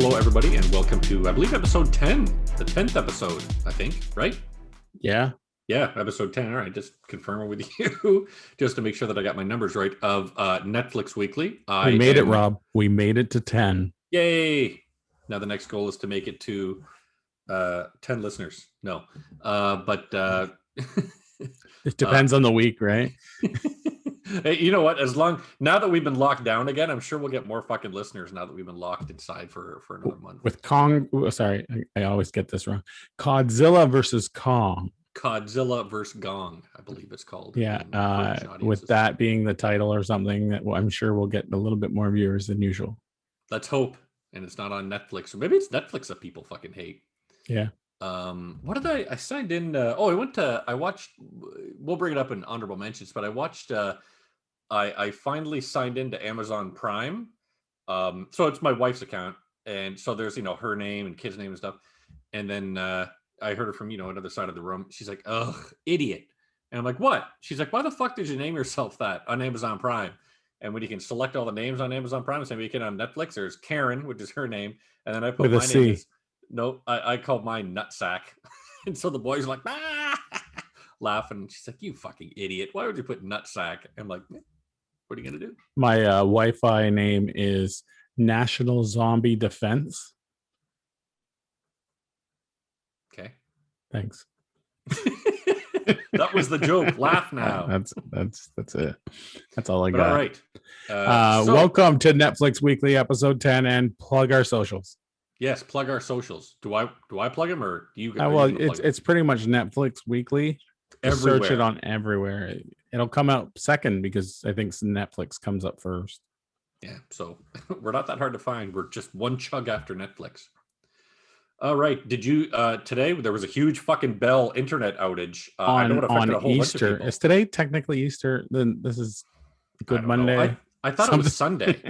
Hello, everybody, and welcome to, I believe, episode 10, the 10th episode, I think, right? Yeah, episode 10. All right, just confirming with you, just to make sure that I got my numbers right, of Netflix Weekly. we made it, Rob. We made it to 10. Yay! Now the next goal is to make it to 10 listeners. No, but It depends on the week, right? Hey, you know what? Now that we've been locked down again, I'm sure we'll get more fucking listeners now that we've been locked inside for another month. With Kong, sorry, I always get this wrong. Godzilla versus Kong. Codzilla versus Gong, I believe it's called. Yeah, with that being the title or something, that I'm sure we'll get a little bit more viewers than usual. Let's hope. And it's not on Netflix, or maybe it's Netflix that people fucking hate. Yeah. What did I signed in? I watched. We'll bring it up in honorable mentions, but I watched. I finally signed into Amazon Prime. So it's my wife's account, and so there's her name and kid's name and stuff. And then I heard her from another side of the room. She's like, "Ugh, idiot!" And I'm like, "What?" She's like, "Why the fuck did you name yourself that on Amazon Prime?" And when you can select all the names on Amazon Prime, same way you can on Netflix, there's Karen, which is her name, and then I put my name. No, I called mine Nutsack, and so the boys are like, laughing. She's like, "You fucking idiot! Why would you put Nutsack?" I'm like, "What are you gonna do?" My Wi-Fi name is National Zombie Defense. Okay, thanks. That was the joke. Laugh now. That's it. That's all I got. All right. Welcome to Netflix Weekly, episode 10, and plug our socials. Yes, plug our socials. Do I plug them, or do you? Well, it's pretty much Netflix Weekly. Everywhere. Search it on everywhere. It'll come out second because I think Netflix comes up first. Yeah, so we're not that hard to find. We're just one chug after Netflix. All right. Did you today? There was a huge fucking Bell internet outage. I know it affected a whole Easter. Bunch of people. Is today technically Easter? Then this is Good Monday. I thought it was Sunday.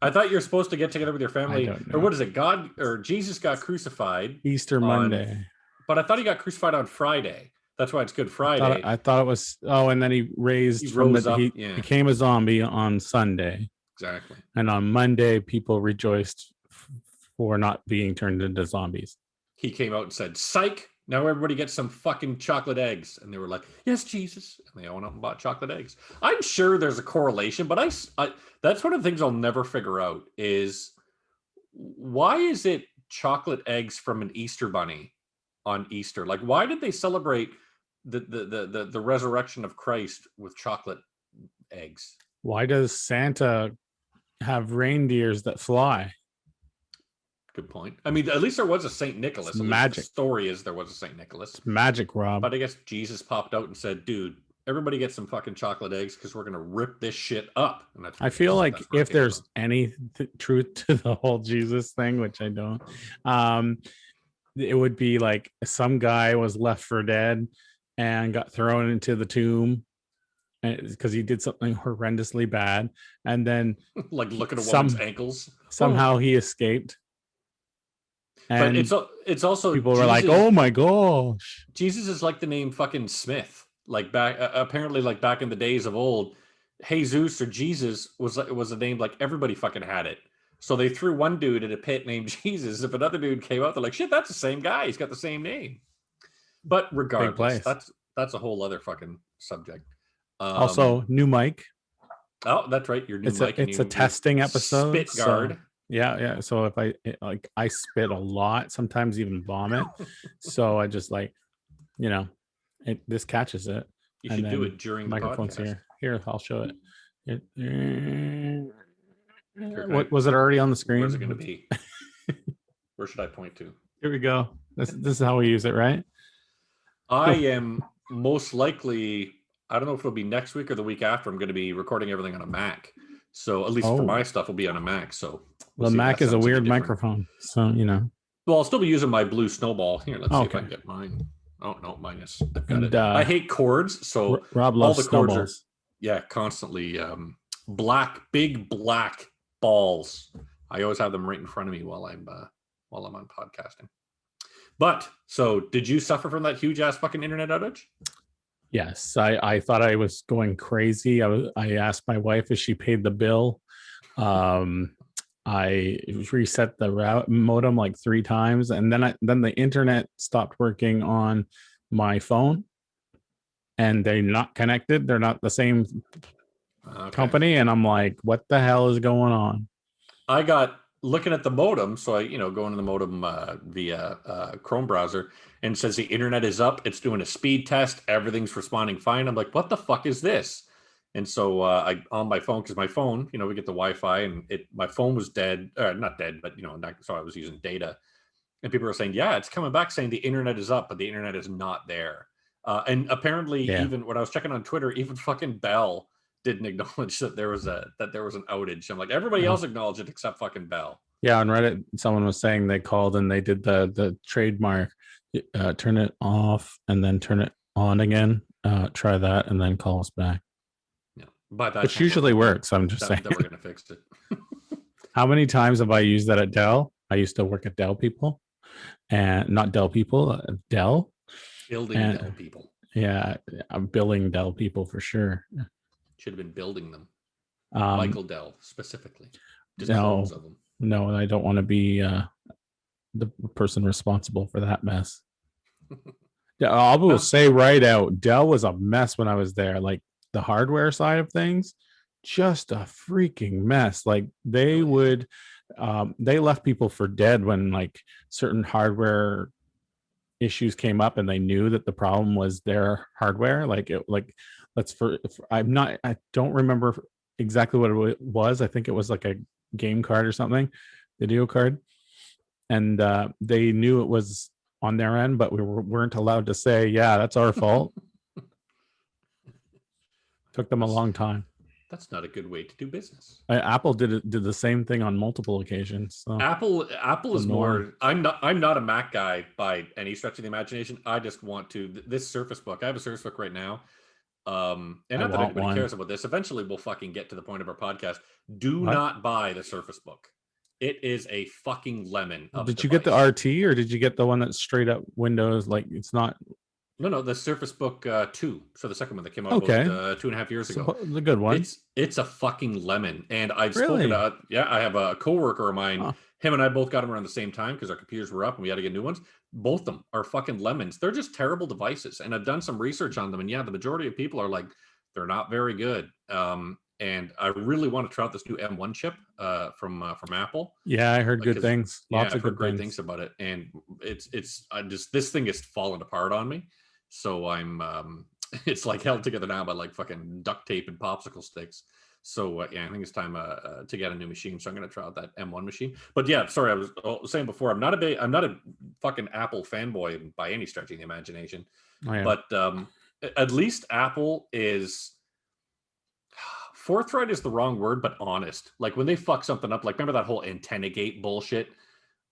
I thought you're supposed to get together with your family, or what is it? God or Jesus got crucified Easter Monday. But I thought he got crucified on Friday. That's why it's Good Friday. I thought it was. And then he became a zombie on Sunday. Exactly. And on Monday, people rejoiced for not being turned into zombies. He came out and said, "Psych! Now everybody gets some fucking chocolate eggs." And they were like, "Yes, Jesus." And they all went out and bought chocolate eggs. I'm sure there's a correlation, but I that's one of the things I'll never figure out is why is it chocolate eggs from an Easter bunny on Easter? Like, why did they celebrate the resurrection of Christ with chocolate eggs? Why does Santa have reindeers that fly? Good point. I mean, at least there was a Saint Nicholas. It's magic. The story is there was a Saint Nicholas. It's magic, Rob. But I guess Jesus popped out and said, "Dude, everybody get some fucking chocolate eggs because we're gonna rip this shit up." And I feel like if there's any truth to the whole Jesus thing, which I don't, it would be like some guy was left for dead and got thrown into the tomb because he did something horrendously bad, and then like look at a woman's ankles. Somehow he escaped. And but it's also people were like, "Oh my gosh!" Jesus is like the name fucking Smith. Like apparently, like back in the days of old, Jesus or Jesus was a name like everybody fucking had it. So they threw one dude in a pit named Jesus. If another dude came out, they're like, "Shit, that's the same guy. He's got the same name." But regardless, that's a whole other fucking subject. Also, new mic. Oh, that's right. Your new mic. It's a testing episode. Spit guard. So. Yeah. So if I spit a lot, sometimes even vomit. So I just this catches it. You should do it during the microphone's podcast. Here, I'll show it. What was it already on the screen? Where's it going to be? Where should I point to? Here we go. This is how we use it, right? I am most likely. I don't know if it'll be next week or the week after. I'm going to be recording everything on a Mac. So at least for my stuff, will be on a Mac. So the Mac is a weird microphone. So Well, I'll still be using my blue snowball. Here, let's see if I can get mine. Oh no, minus. I've got it. I hate cords, so Rob loves all the cords snowballs. Constantly big black balls. I always have them right in front of me while I'm on podcasting. But so, did you suffer from that huge ass fucking internet outage? Yes, I thought I was going crazy. I asked my wife if she paid the bill. I reset the route modem like 3 times, and then the internet stopped working on my phone, and they're not connected. They're not the same company, and I'm like, what the hell is going on? I got looking at the modem, so I, go into the modem via Chrome browser, and it says the internet is up. It's doing a speed test. Everything's responding fine. I'm like, what the fuck is this? And so I on my phone, because my phone, we get the Wi-Fi, and my phone was dead, not dead, but so I was using data, and people are saying, yeah, it's coming back, saying the internet is up, but the internet is not there. And apparently, even when I was checking on Twitter, even fucking Bell didn't acknowledge that there was an outage. I'm like, everybody else acknowledged it except fucking Bell. Yeah, on Reddit, someone was saying they called and they did the trademark, turn it off and then turn it on again. Try that and then call us back. Yeah, but that which usually works. I'm just saying that we're gonna fix it. How many times have I used that at Dell? I used to work at Dell people, and not Dell people, Dell. Building Dell people. Yeah, I'm billing Dell people for sure. Should have been building them. Michael Dell specifically. Just clones of them. No, I don't want to be the person responsible for that mess. I will say right out, Dell was a mess when I was there. Like the hardware side of things, just a freaking mess. Like they would, they left people for dead when like certain hardware issues came up, and they knew that the problem was their hardware. Like I don't remember exactly what it was. I think it was like a game card or something, video card, and they knew it was on their end, but we weren't allowed to say, yeah, that's our fault. Took them a long time. That's not a good way to do business. Apple did the same thing on multiple occasions. So. Apple is more. I'm not a Mac guy by any stretch of the imagination. I just want to this Surface Book. I have a Surface Book right now. And not that anybody cares about this. Eventually, we'll fucking get to the point of our podcast. Do not buy the Surface Book. It is a fucking lemon. Did you get the RT, or did you get the one that's straight up Windows? Like it's not. No, the Surface Book 2. So the second one that came out about 2.5 years ago. The good one. It's a fucking lemon. And I've spoken to, I have a coworker of mine. Huh. Him and I both got them around the same time because our computers were up and we had to get new ones. Both of them are fucking lemons. They're just terrible devices. And I've done some research on them. And yeah, the majority of people are like, they're not very good. And I really want to try out this new M1 chip from Apple. Yeah, I heard good things. Lots of great things about it. And this thing is falling apart on me. So I'm it's like held together now by like fucking duct tape and popsicle sticks. So I think it's time to get a new machine. So I'm going to try out that M1 machine. But yeah, sorry, I was saying before, I'm not a fucking Apple fanboy by any stretch of the imagination. But at least Apple is forthright is the wrong word, but honest. Like when they fuck something up, like remember that whole antenna gate bullshit.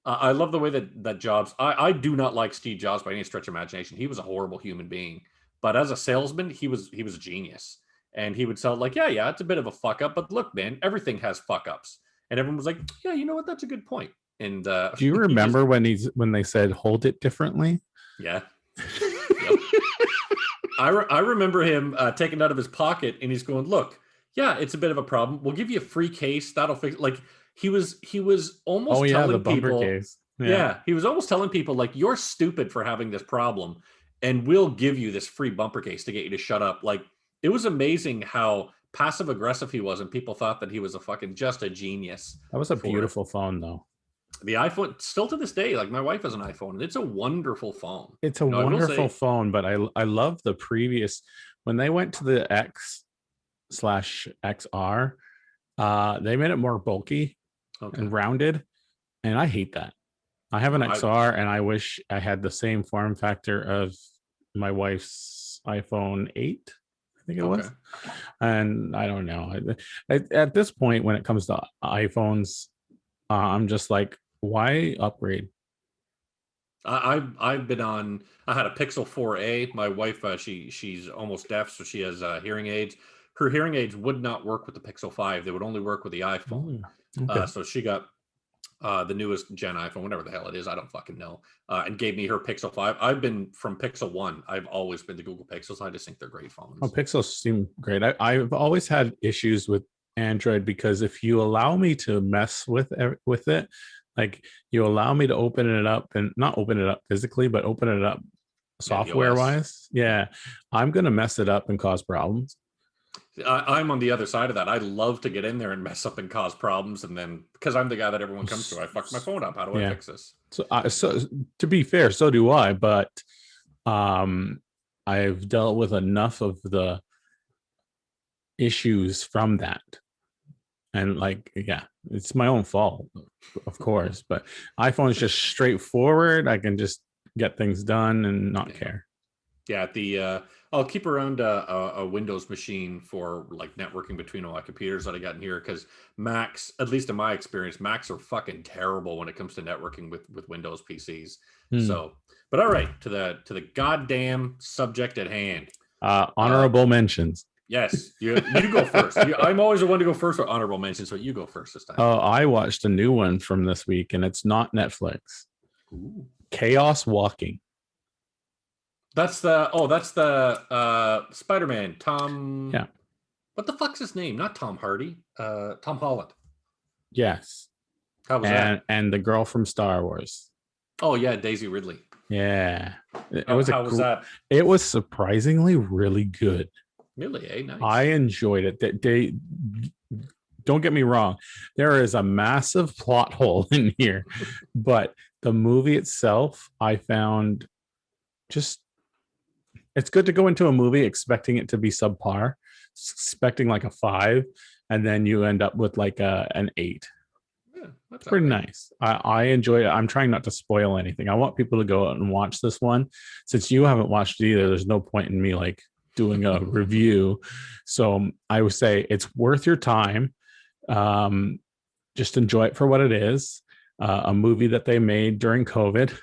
I love the way that Jobs. I do not like Steve Jobs by any stretch of imagination. He was a horrible human being, but as a salesman, he was a genius. And he would sell like, yeah, it's a bit of a fuck up, but look, man, everything has fuck ups. And everyone was like, yeah, you know what? That's a good point. And do you remember when they said hold it differently? Yeah. Yep. I remember him taking it out of his pocket, and he's going, look, yeah, it's a bit of a problem. We'll give you a free case. That'll fix. Like he was almost telling the bumper people. Case. Yeah, he was almost telling people like, you're stupid for having this problem, and we'll give you this free bumper case to get you to shut up. Like. It was amazing how passive aggressive he was, and people thought that he was just a genius. That was a beautiful phone, though. The iPhone, still to this day, like my wife has an iPhone, and it's a wonderful phone. It's a wonderful phone, but I love the previous when they went to the X/XR. They made it more bulky and rounded, and I hate that. I have an XR, and I wish I had the same form factor of my wife's iPhone 8. I think it was, and I don't know. At this point, when it comes to iPhones, I'm just like, why upgrade? I've been on. I had a Pixel 4a. My wife, she's almost deaf, so she has hearing aids. Her hearing aids would not work with the Pixel 5. They would only work with the iPhone. So she got the newest gen iPhone, whatever the hell it is, I don't fucking know, and gave me her Pixel 5. I've been from Pixel 1. I've always been to Google Pixels. I just think they're great phones. Oh, Pixels seem great. I've always had issues with Android because if you allow me to mess with it, like you allow me to open it up and not open it up physically, but open it up Yeah, the software OS. wise, yeah, I'm gonna mess it up and cause problems. I'm on the other side of that. I love to get in there and mess up and cause problems, and then because I'm the guy that everyone comes to, I fucked my phone up. How do I Yeah. fix this? So to be fair, so do I, but I've dealt with enough of the issues from that. And like, yeah, it's my own fault, of course, but iPhone is just straightforward. I can just get things done and not care. Yeah, I'll keep around a Windows machine for like networking between all my computers that I got in here because Macs, at least in my experience, Macs are fucking terrible when it comes to networking with Windows PCs. So, but all right, to the goddamn subject at hand. Honorable mentions. Yes, you go first. I'm always the one to go first for honorable mentions, so you go first this time. Oh, I watched a new one from this week, and it's not Netflix. Ooh. Chaos Walking. That's the Spider-Man, Tom. Yeah. What the fuck's his name? Not Tom Hardy. Tom Holland. Yes. How was that? And the girl from Star Wars. Oh yeah, Daisy Ridley. Yeah. How was that? It was surprisingly really good. Really, eh? Nice. I enjoyed it. They don't get me wrong. There is a massive plot hole in here, but the movie itself, I found just it's good to go into a movie expecting it to be subpar, expecting like a 5, and then you end up with like an 8. Yeah, that's pretty nice. I enjoy it. I'm trying not to spoil anything. I want people to go out and watch this one. Since you haven't watched it either, there's no point in me like doing a review. So I would say it's worth your time. Just enjoy it for what it is. A movie that they made during COVID.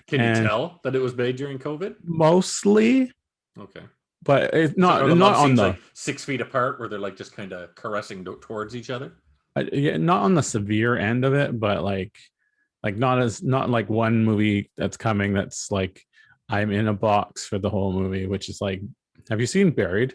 Can you tell that it was made during COVID? Mostly. Okay. But it's not on the like 6 feet apart where they're like just kind of caressing towards each other. Yeah, not on the severe end of it, but like not like one movie that's coming that's like I'm in a box for the whole movie, which is like, have you seen Buried?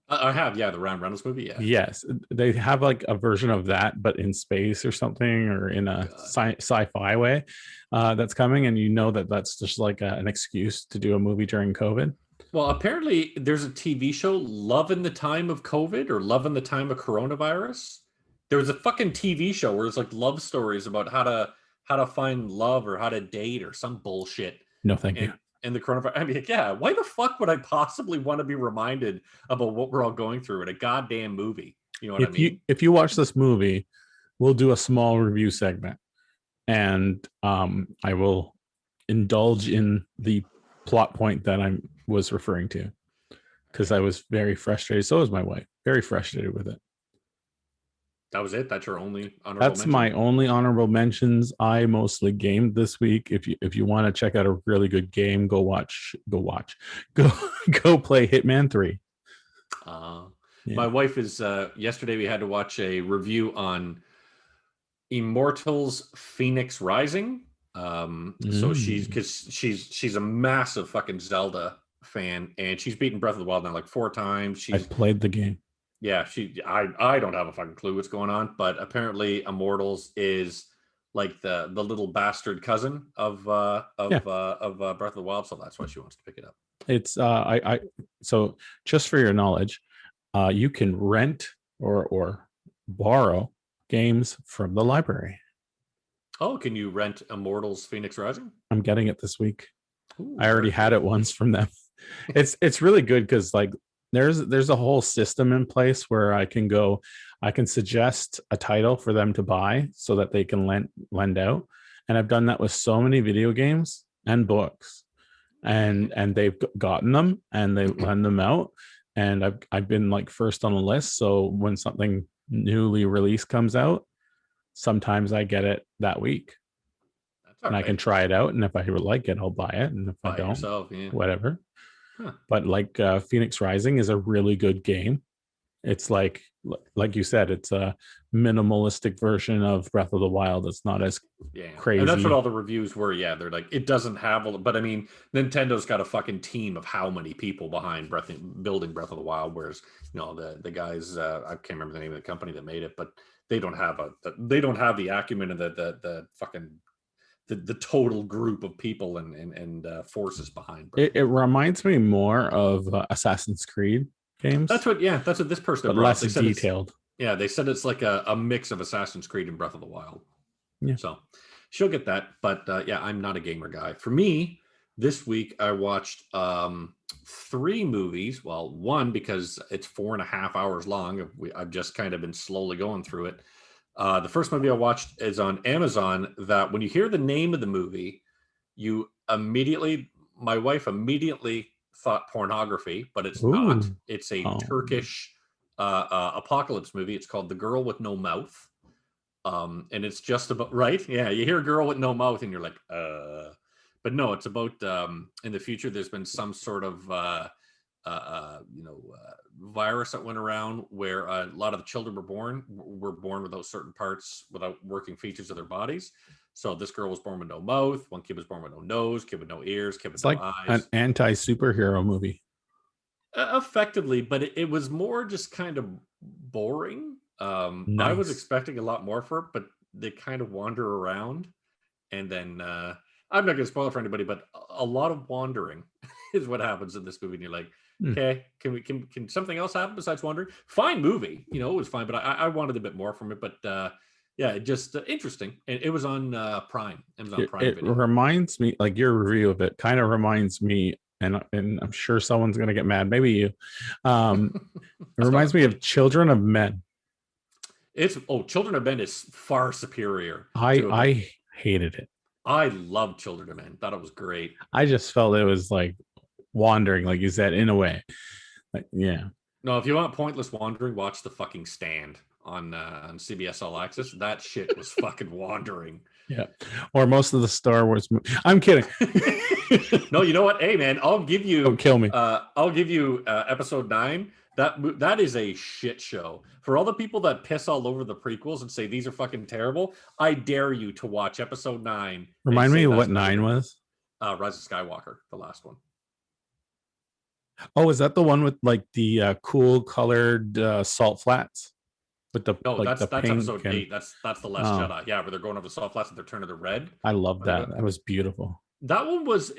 I have, yeah, the Ryan Reynolds movie. Yeah. Yes, they have like a version of that, but in space or something, or in a sci-fi way that's coming, and you know that's just like an excuse to do a movie during COVID. Well, apparently there's a TV show, Love in the Time of COVID or Love in the Time of Coronavirus. There was a fucking TV show where it's like love stories about how to find love or how to date or some bullshit. No, thank you. And the coronavirus. I mean, yeah, why the fuck would I possibly want to be reminded about what we're all going through in a goddamn movie? You know what I mean? If you watch this movie, we'll do a small review segment, and I will indulge in the plot point that I was referring to, because I was very frustrated. So was my wife. Very frustrated with it. That was it. That's your only honorable That's mention? my only honorable mentions. I mostly gamed this week. If you want to check out a really good game, go play Hitman 3. My wife is yesterday we had to watch a review on Immortals Phoenix Rising. So she's a massive fucking Zelda fan, and she's beaten Breath of the Wild now like 4 times. She's played the game. Yeah, I don't have a fucking clue what's going on, but apparently Immortals is like the little bastard cousin of Breath of the Wild, so that's why she wants to pick it up. It's so just for your knowledge, you can rent or borrow games from the library. Oh, can you rent Immortals Phoenix Rising? I'm getting it this week. Ooh, I already had it once from them. It's really good because like there's a whole system in place where I can suggest a title for them to buy so that they can lend out. And I've done that with so many video games and books, and they've gotten them and they lend them out. And I've been like first on the list. So when something newly released comes out, sometimes I get it that week. And right. I can try it out. And if I like it, I'll buy it. And if I don't, whatever. Huh. But like Phoenix Rising is a really good game. It's like like you said, it's a minimalistic version of Breath of the Wild. It's not as crazy. And that's what all the reviews were. Yeah, they're like, it doesn't have but I mean, Nintendo's got a fucking team of how many people behind building Breath of the Wild, whereas the guys, I can't remember the name of the company that made it, but they don't have the acumen and the fucking the total group of people and forces behind it reminds me more of Assassin's Creed games. That's what this person but less detailed. They said it's like a mix of Assassin's Creed and Breath of the Wild. Yeah. So she'll get that. But I'm not a gamer guy. For me, this week I watched 3 movies. Well, one because it's 4.5 hours long. I've just kind of been slowly going through it. The first movie I watched is on Amazon. That when you hear the name of the movie, my wife immediately thought pornography, but it's not. It's a Turkish apocalypse movie. It's called The Girl with No Mouth. And it's just about, right? Yeah, you hear Girl with No Mouth and you're like, but no, it's about in the future there's been some sort of virus that went around where a lot of the children were born without certain parts, without working features of their bodies. So this girl was born with no mouth, one kid was born with no nose, kid with no ears, kid with no eyes. An anti-superhero movie. Effectively, but it was more just kind of boring. Nice. I was expecting a lot more for it, but they kind of wander around. And then I'm not going to spoil it for anybody, but a lot of wandering is what happens in this movie. And you're like, okay, can something else happen besides wandering? Fine movie, it was fine, but I wanted a bit more from it. But just interesting. And it was on Prime. Amazon Prime. It reminds me, like your review of it, kind of reminds me. And I'm sure someone's going to get mad. Maybe you. It reminds me of Children of Men. Children of Men is far superior. I hated it. I love Children of Men. Thought it was great. I just felt it was like wandering, like you said, in a way. Like, yeah. No, if you want pointless wandering, watch The Fucking Stand on CBS All Access. That shit was fucking wandering. Yeah. Or most of the Star Wars movies. I'm kidding. No, you know what? Hey, man, I'll give you. Don't kill me. I'll give you episode 9. That is a shit show. For all the people that piss all over the prequels and say these are fucking terrible, I dare you to watch episode 9. Remind me what 9 was. Rise of Skywalker, the last one. Oh, is that the one with like the cool colored salt flats? With the that's episode 8. That's the Last Jedi. Yeah, where they're going over the salt flats and they're turning to red. I love that. That was beautiful. That one was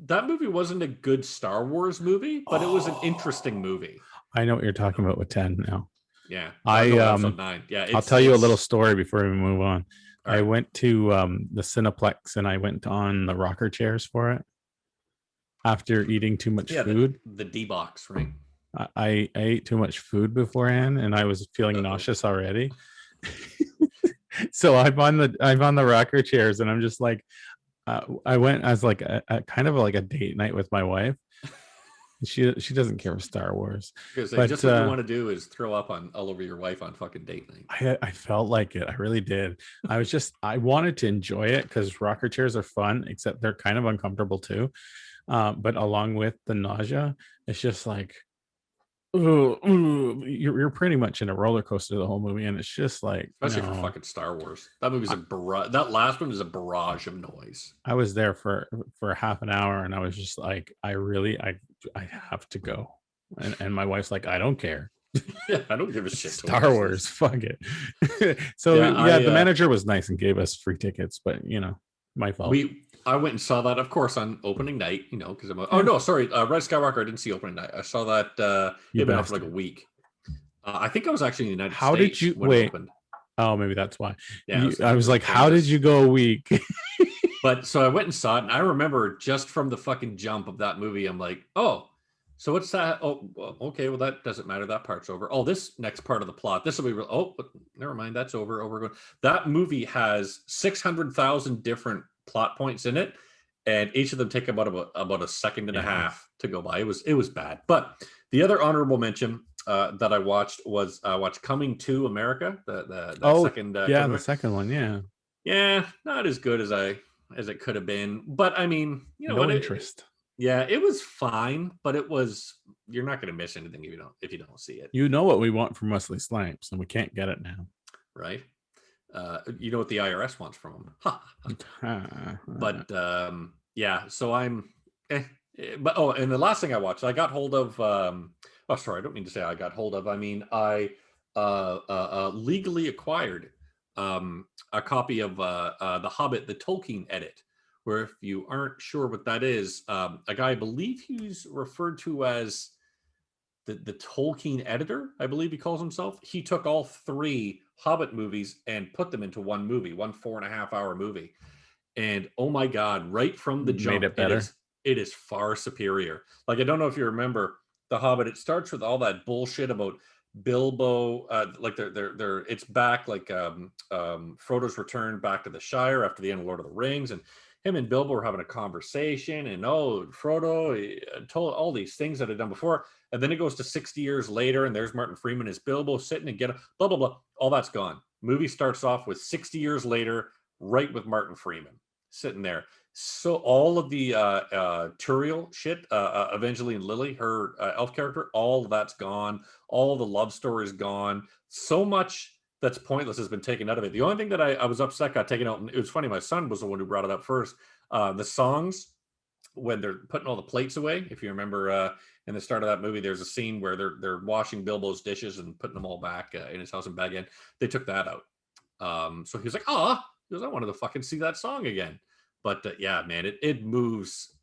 that movie wasn't a good Star Wars movie, but it was an interesting movie. I know what you're talking about with 10 now. Yeah, episode 9. Yeah, I'll tell you a little story before we move on. Right. I went to the Cineplex and I went on the rocker chairs for it after eating too much food. The D-box, right? I ate too much food beforehand and I was feeling nauseous already. So I'm on the rocker chairs and I'm just like, I went as like a kind of like a date night with my wife. She doesn't care for Star Wars. Because just what you want to do is throw up all over your wife on fucking date night. I felt like it. I really did. I wanted to enjoy it because rocker chairs are fun, except they're kind of uncomfortable too. But along with the nausea, it's just like, you're pretty much in a roller coaster the whole movie, and it's just like, especially for fucking Star Wars. That movie's a barrage. That last one is a barrage of noise. I was there for half an hour, and I was just like, I have to go, and my wife's like, I don't care. Yeah, I don't give a shit. Star Wars, fuck it. So the manager was nice and gave us free tickets, but my fault. I went and saw that, of course, on opening night, because I'm Rise of Skywalker, I didn't see opening night. I saw that it been out for like a week. I think I was actually in the United States. How did you wait? Opened. Oh, maybe that's why. Yeah, I was like, how did you go a week? But so I went and saw it, and I remember just from the fucking jump of that movie, I'm like, oh, so what's that? Oh, okay, well, that doesn't matter. That part's over. Oh, this next part of the plot, this will be real. Oh, but never mind, that's over. Oh, we're going. That movie has 600,000 different plot points in it, and each of them take about a second and a half to go by. It was bad. But the other honorable mention that I watched was Coming to America, the second. The second one. Yeah, not as good as it could have been, but I mean, no interest. It was fine, but it was you're not going to miss anything if you don't see it. You know what we want from Wesley Snipes, and we can't get it now. Right? You know what the IRS wants from him. But yeah, so I'm. But and the last thing I watched, I got hold of. Sorry, I don't mean to say I got hold of. I mean, I legally acquired a copy of the Hobbit, the Tolkien edit. Where, if you aren't sure what that is, a guy, I believe he's referred to as the Tolkien editor, I believe he calls himself. He took all 3 Hobbit movies and put them into one movie, one 4.5-hour movie. And oh my God, right from the jump, made it better. It is far superior. Like, I don't know if you remember the Hobbit. It starts with all that bullshit about Bilbo, like it's back, like Frodo's return back to the Shire after the end of Lord of the Rings, and him and Bilbo were having a conversation, and Frodo told all these things that had done before, and then it goes to 60 years later, and there's Martin Freeman as Bilbo sitting and blah blah blah. All that's gone. Movie starts off with 60 years later, right with Martin Freeman sitting there. So all of the Turiel shit, Evangeline Lilly, her elf character, all that's gone. All the love stories gone. So much that's pointless has been taken out of it. The only thing that I was upset got taken out, and it was funny, my son was the one who brought it up first. The songs, when they're putting all the plates away, if you remember in the start of that movie, there's a scene where they're washing Bilbo's dishes and putting them all back in his house in Bag End. They took that out. So he was like, because I wanted to fucking see that song again. But yeah, man, it moves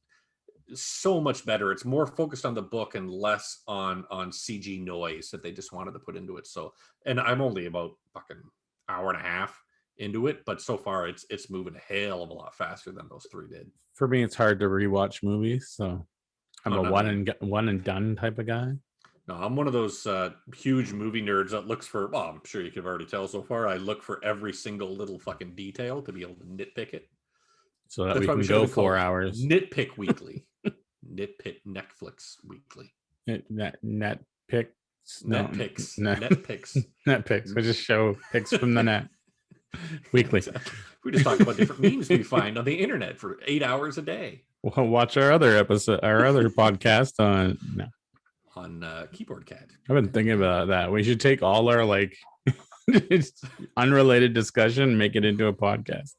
so much better. It's more focused on the book and less on CG noise that they just wanted to put into it. So, and I'm only about fucking hour and a half into it, but so far it's moving a hell of a lot faster than those 3 did. For me, it's hard to rewatch movies, so I'm a one and done type of guy. No, I'm one of those huge movie nerds that looks for. Well, I'm sure you can already tell so far. I look for every single little fucking detail to be able to nitpick it. So that we can go 4 hours. Nitpick Weekly. Nitpick Netflix Weekly. Netpicks. Netpicks. Netpicks. We just show pics from the net. Weekly. Exactly. We just talk about different memes we find on the internet for 8 hours a day. Well, watch our other episode, our other podcast on Keyboard Cat. I've been thinking about that. We should take all our unrelated discussion and make it into a podcast.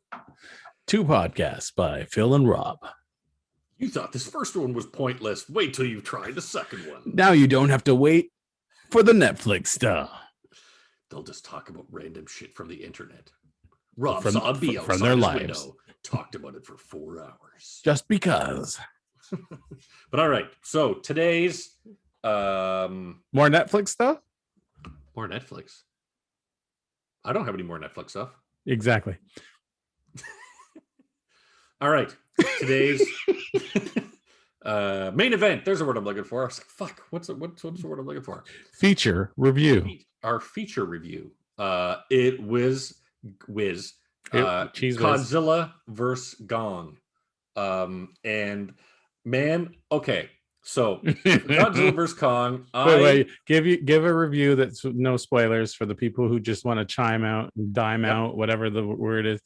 2 podcasts by Phil and Rob. You thought this first one was pointless. Wait till you've tried the second one. Now you don't have to wait for the Netflix stuff. They'll just talk about random shit from the internet. Rob saw a bee outside from their his lives. window, talked about it for 4 hours. Just because. But all right. So today's more Netflix stuff? More Netflix. I don't have any more Netflix stuff. Exactly. All right. Today's main event. There's a word I'm looking for. I was like, fuck, what's the word I'm looking for? Feature review. Our feature review. It was Godzilla versus Gong. And man, okay. So Godzilla versus Kong. Wait. Give a review that's no spoilers for the people who just want to chime out, dime out, whatever the word is.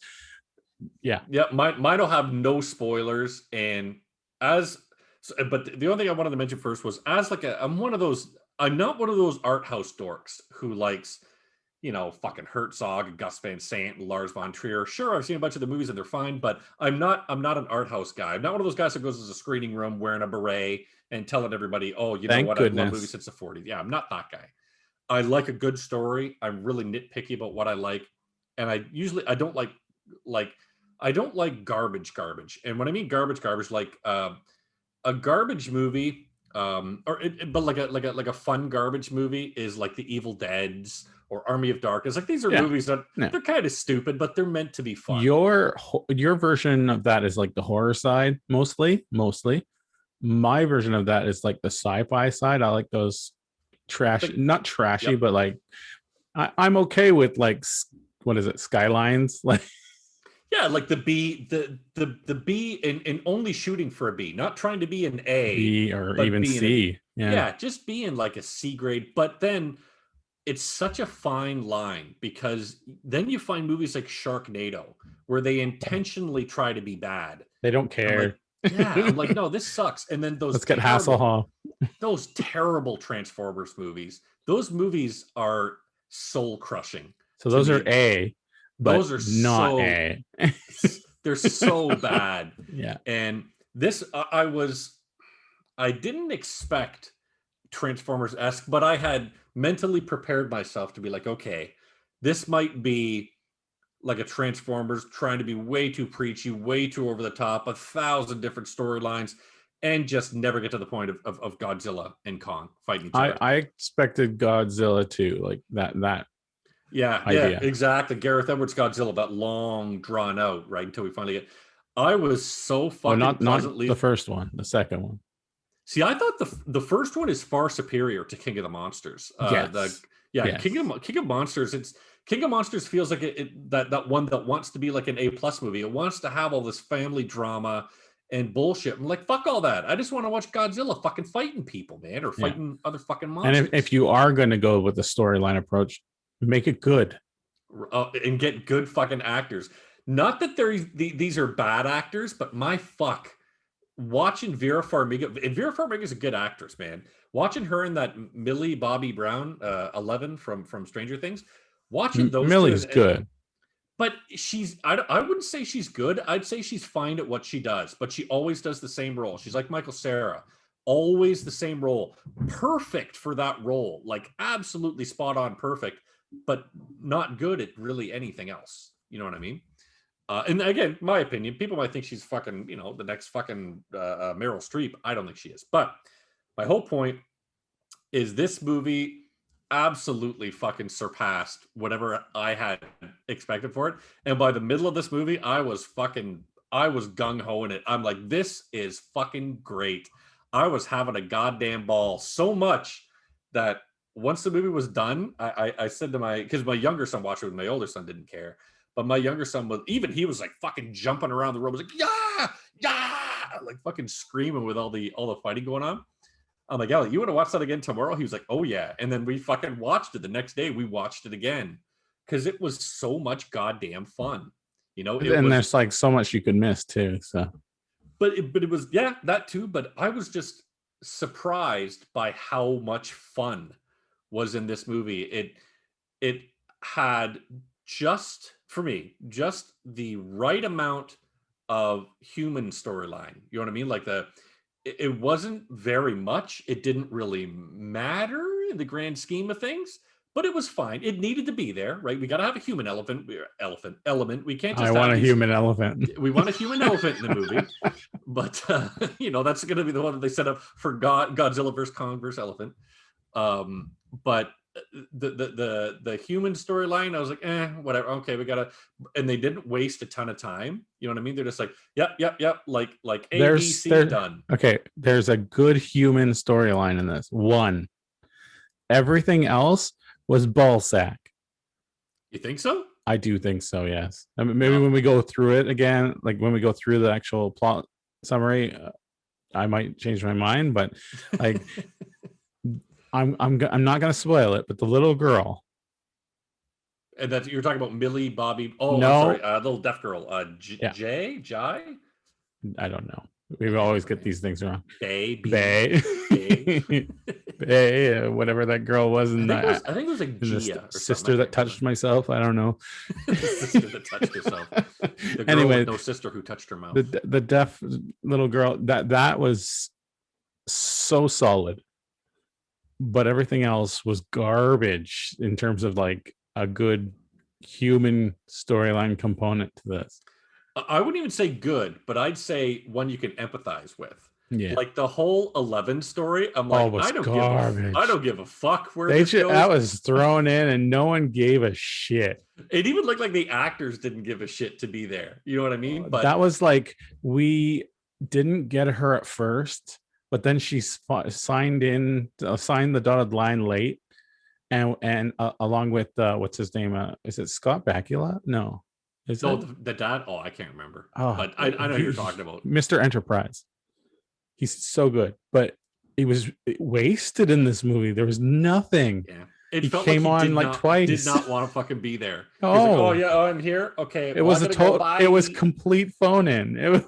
Yeah. Mine will have no spoilers. And but the only thing I wanted to mention first was I'm not one of those art house dorks who likes, fucking Herzog, Gus Van Sant, and Lars von Trier. Sure, I've seen a bunch of the movies and they're fine, but I'm not an art house guy. I'm not one of those guys that goes to the screening room wearing a beret and telling everybody, oh, Thank know what, goodness. I love movies since the 40s. Yeah, I'm not that guy. I like a good story. I'm really nitpicky about what I like. And I don't like garbage. And when I mean garbage, like a garbage movie, but like a fun garbage movie is like The Evil Deads or Army of Darkness. Like these are movies that they're kind of stupid, but they're meant to be fun. Your version of that is like the horror side, mostly. My version of that is like the sci-fi side. I like those not trashy, but like I'm okay with like, what is it, Skylines? Like, yeah, like the B, the B, and only shooting for a B, not trying to be an A, B or even C. Yeah, just being like a C grade. But then it's such a fine line, because then you find movies like Sharknado where they intentionally try to be bad. They don't care. Yeah, I'm like, no, this sucks. And then Let's get Hasselhoff. Those terrible Transformers movies. Those movies are soul crushing. So those are A, but those are not A. They're so bad. Yeah. And this, I didn't expect Transformers-esque, but I had mentally prepared myself to be like, okay, this might be like a Transformers trying to be way too preachy, way too over the top, 1,000 different storylines, and just never get to the point of Godzilla and Kong fighting each other. I expected Godzilla too, like that. Yeah, idea. Yeah, exactly. Gareth Edwards Godzilla, that long drawn out, right? Until we finally get. I was so fucking pleasantly. Not the first one, the second one. See, I thought the first one is far superior to King of the Monsters. Yes. King of Monsters. King of Monsters feels like that one that wants to be like an A+ movie. It wants to have all this family drama and bullshit. I'm like, fuck all that. I just want to watch Godzilla fucking fighting people, man, or fighting other fucking monsters. And if you are going to go with the storyline approach, make it good and get good fucking actors. Not that these are bad actors, but my fuck, watching Vera Farmiga, and Vera Farmiga is a good actress, man. Watching her in that Millie Bobby Brown 11 from Stranger Things, watching those Millie's good. But I wouldn't say she's good. I'd say she's fine at what she does, but she always does the same role. She's like Michael Cera, always the same role. Perfect for that role. Like absolutely spot on perfect, but not good at really anything else. You know what I mean? And again, my opinion, people might think she's fucking, the next fucking Meryl Streep. I don't think she is. But my whole point is this movie absolutely fucking surpassed whatever I had expected for it. And by the middle of this movie, I was gung-ho in it. I'm like, this is fucking great. I was having a goddamn ball so much that once the movie was done, I said to because my younger son watched it with my older son, didn't care. But my younger son he was like fucking jumping around the room. He was like, yeah, like fucking screaming with all the fighting going on. I'm like, Ellie, you want to watch that again tomorrow? He was like, oh yeah. And then we fucking watched it the next day. We watched it again because it was so much goddamn fun. There's like so much you could miss too. So, but it was that too. But I was just surprised by how much fun was in this movie. It had just the right amount of human storyline. You know what I mean? Like it wasn't very much. It didn't really matter in the grand scheme of things, but it was fine. It needed to be there, right? We got to have a human element. We can't just. I want a human elephant. We want a human elephant in the movie, but that's going to be the one that they set up for Godzilla versus Kong versus Elephant. But the human storyline, I was like, whatever. Okay, we gotta, and they didn't waste a ton of time. You know what I mean? They're just like, yep, like A, B, C, done. Okay, there's a good human storyline in this one. Everything else was ballsack. You think so? I do think so. Yes. I mean, maybe when we go through it again, like when we go through the actual plot summary, I might change my mind. But like. I'm not gonna spoil it, but the little girl. And that's you're talking about Millie Bobby. Oh, no. I'm sorry, little deaf girl. Jai. I don't know. We always get these things wrong. Bay. Whatever that girl was. I think it was like Gia, sister that touched myself. I don't know. The sister that touched herself. The girl anyway, with no sister who touched her mouth. The deaf little girl. That was so solid. But everything else was garbage in terms of like a good human storyline component to this. I wouldn't even say good, but I'd say one you can empathize with. Yeah, like the whole 11 story. I'm like, I don't give a fuck where this goes. That was thrown in, and no one gave a shit. It even looked like the actors didn't give a shit to be there. You know what I mean? But that was like, we didn't get her at first. But then she signed the dotted line late, and along with what's his name? Is it Scott Bakula? No, the dad. Oh, I can't remember. Oh, but I know who you're talking about. Mr. Enterprise. He's so good, but he was wasted in this movie. There was nothing. Yeah, he came on like twice. Did not want to fucking be there. Oh, like, I'm here. Okay, it was complete phone in. It was.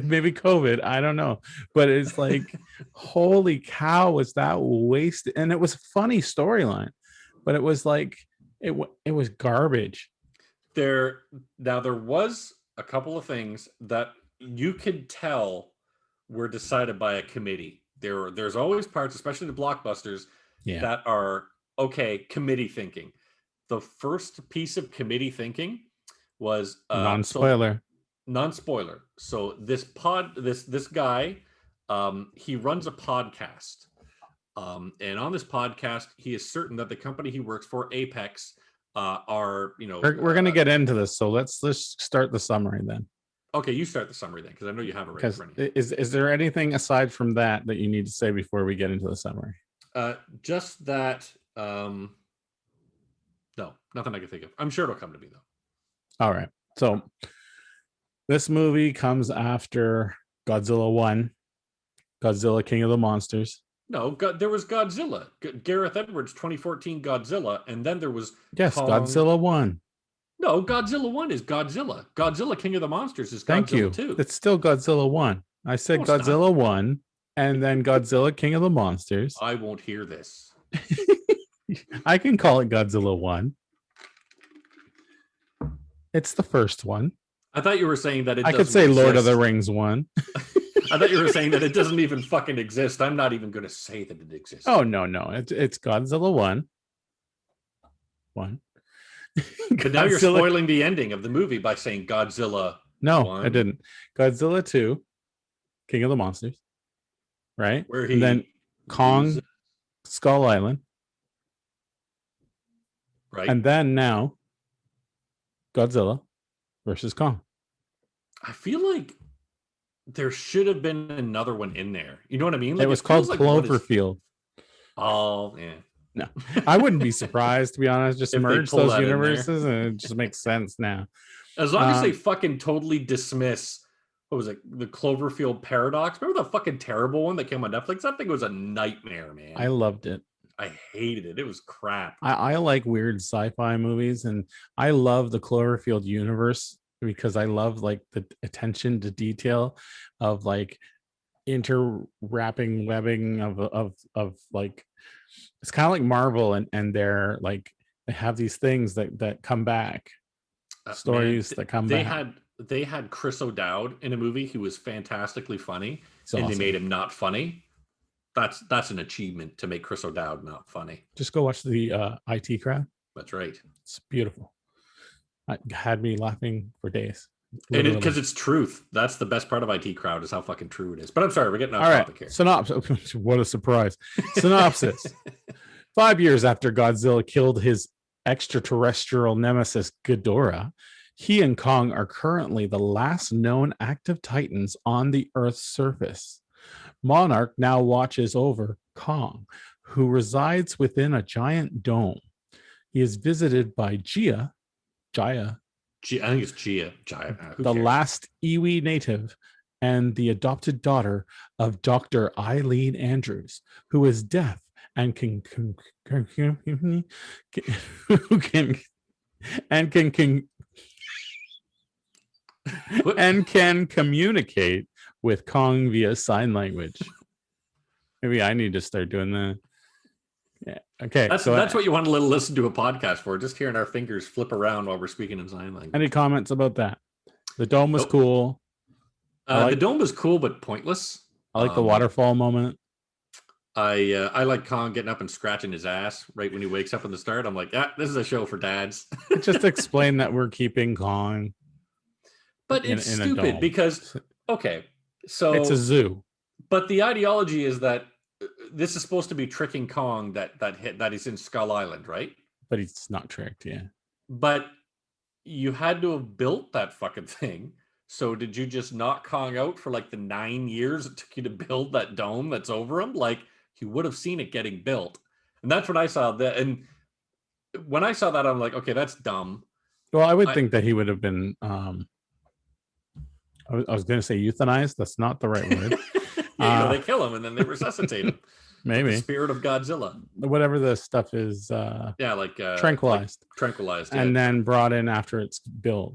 Maybe COVID, I don't know, but it's like, holy cow, was that wasted? And it was a funny storyline, but it was like it was garbage. There now there was a couple of things that you could tell were decided by a committee. There's always parts, especially the blockbusters, Yeah, that are okay, committee thinking. The first piece of committee thinking was non-spoiler. non-spoiler. So this guy, he runs a podcast. And on this podcast, he is certain that the company he works for, Apex, are We're gonna get into this, so let's start the summary then. okay. You start the summary then, because I know you have it right in Because front of you. is there anything aside from that you need to say before we get into the summary? Just that. No, nothing I can think of. I'm sure it'll come to me though. All right. So this movie comes after Godzilla 1, Godzilla King of the Monsters. No, there was Godzilla. Gareth Edwards' 2014 Godzilla, and then there was Kong. Godzilla 1. No, Godzilla 1 is Godzilla. Godzilla King of the Monsters is Godzilla Thank you. 2. It's still Godzilla 1. I said no, Godzilla 1 and then Godzilla King of the Monsters. I won't hear this. I can call it Godzilla 1. It's the first one. I thought you were saying that I could say exist. Lord of the Rings 1. I thought you were saying that it doesn't even fucking exist. I'm not even going to say that it exists. Oh, no. It's Godzilla 1. But now you're spoiling the ending of the movie by saying Godzilla. No, 1. I didn't. Godzilla 2, King of the Monsters. Right? Where he and then Kong, Skull Island. Right. And then now Godzilla versus Kong. I feel like there should have been another one in there. You know what I mean? Like, it was called Cloverfield. Oh, yeah. No, I wouldn't be surprised, to be honest. Just merge those universes and it just makes sense now. As long as they fucking totally dismiss, what was it, the Cloverfield Paradox? Remember the fucking terrible one that came on Netflix? That thing was a nightmare, man. I loved it. I hated it. It was crap. I like weird sci-fi movies, and I love the Cloverfield universe because I love like the attention to detail of like interwrapping webbing of like, it's kind of like Marvel and they're like, they have these things that come back, stories that come back. They had Chris O'Dowd in a movie who was fantastically funny, and they made him not funny. That's an achievement, to make Chris O'Dowd not funny. Just go watch the IT Crowd. That's right. It's beautiful. It had me laughing for days. Because it's truth. That's the best part of IT Crowd, is how fucking true it is. But I'm sorry, we're getting off topic here. Synopsis. What a surprise. Synopsis. 5 years after Godzilla killed his extraterrestrial nemesis Ghidorah, he and Kong are currently the last known active titans on the Earth's surface. Monarch now watches over Kong, who resides within a giant dome. He is visited by Jaya. I think it's Jaya. The last Iwi native and the adopted daughter of Dr. Eileen Andrews, who is deaf and can communicate with Kong via sign language. Maybe I need to start doing that. Yeah. Okay. That's what you want to listen to a podcast for. Just hearing our fingers flip around while we're speaking in sign language. Any comments about that? The dome was cool. The dome was cool, but pointless. I like the waterfall moment. I like Kong getting up and scratching his ass right when he wakes up in the start. I'm like, this is a show for dads. Just explain that we're keeping Kong. But it's stupid because, okay, so it's a zoo. But the ideology is that this is supposed to be tricking Kong that he's in Skull Island, right? But he's not tricked, yeah. But you had to have built that fucking thing. So did you just knock Kong out for like the 9 years it took you to build that dome that's over him? Like, he would have seen it getting built. And that's when I saw that. And when I saw that, I'm like, okay, that's dumb. Well, I would think that he would have been, I was going to say euthanized. That's not the right word. They kill him and then they resuscitate him. Maybe. The spirit of Godzilla. Whatever the stuff is. Tranquilized. Like tranquilized. Yeah. And then brought in after it's built.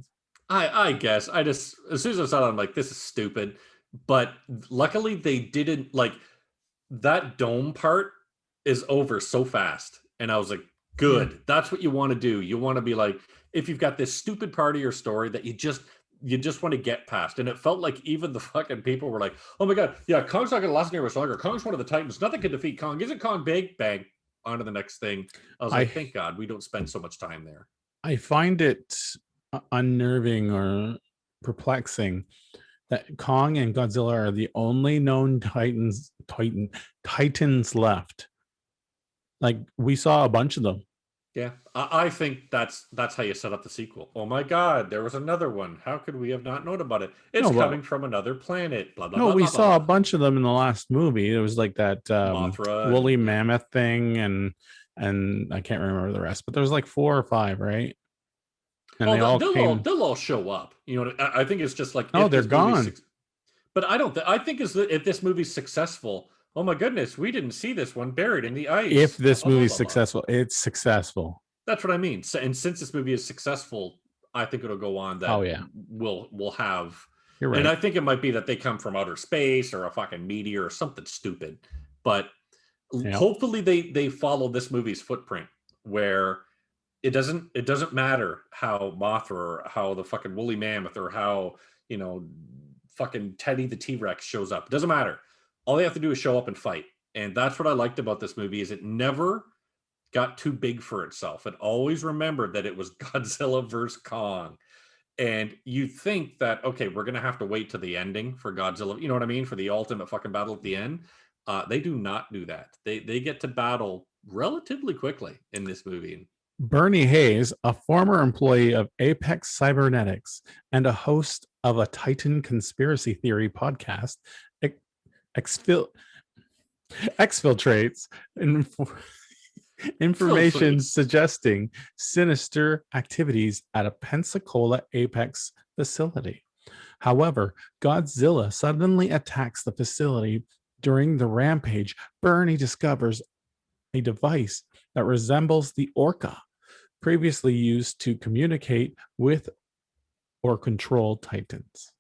I guess I just as soon as I saw it, I'm like, this is stupid. But luckily they didn't like that dome part is over so fast. And I was like, Yeah. good. That's what you want to do. You want to be like, if you've got this stupid part of your story that you just want to get past. And it felt like even the fucking people were like, oh my god, yeah, Kong's not gonna last near much longer. Kong's one of the Titans. Nothing can defeat Kong. Isn't Kong big? Bang. On to the next thing. I was like, I thank God we don't spend so much time there. I find it unnerving or perplexing that Kong and Godzilla are the only known titans left. Like we saw a bunch of them. Yeah, I think that's how you set up the sequel. Oh my God, there was another one. How could we have not known about it? It's No, but coming from another planet. Blah blah no, blah we blah saw a blah. bunch of them in the last movie. It was like that Mothra woolly and yeah. mammoth thing, and I can't remember the rest, but there was like 4 or 5, right? And Oh, they all they'll all came. they'll all show up. You know, I think it's just like No, if they're this movie, gone. but I don't. I think is that if this movie's successful. Oh my goodness, we didn't see this one buried in the If ice. Blah this blah blah movie's blah blah. successful, it's successful. That's what I mean. So, and since this movie is successful, I think it'll go on Oh that yeah, we'll have. you're And right. I think it might be that they come from outer space or a fucking meteor or something stupid. But Yeah. hopefully they follow this movie's footprint where it doesn't matter how Mothra or how the fucking woolly mammoth or how you know fucking Teddy the T-Rex shows up. It doesn't matter. All they have to do is show up and fight. And that's what I liked about this movie is it never got too big for itself. It always remembered that it was Godzilla versus Kong. And you think that, okay, we're going to have to wait to the ending for Godzilla, you know what I mean? For the ultimate fucking battle at the end. They do not do that. They get to battle relatively quickly in this movie. Bernie Hayes, a former employee of Apex Cybernetics and a host of a Titan conspiracy theory podcast, exfil- exfiltrates information Filtrates. suggesting sinister activities at a Pensacola Apex facility. However, Godzilla suddenly attacks the facility. During the rampage, Bernie discovers a device that resembles the Orca, previously used to communicate with or control Titans.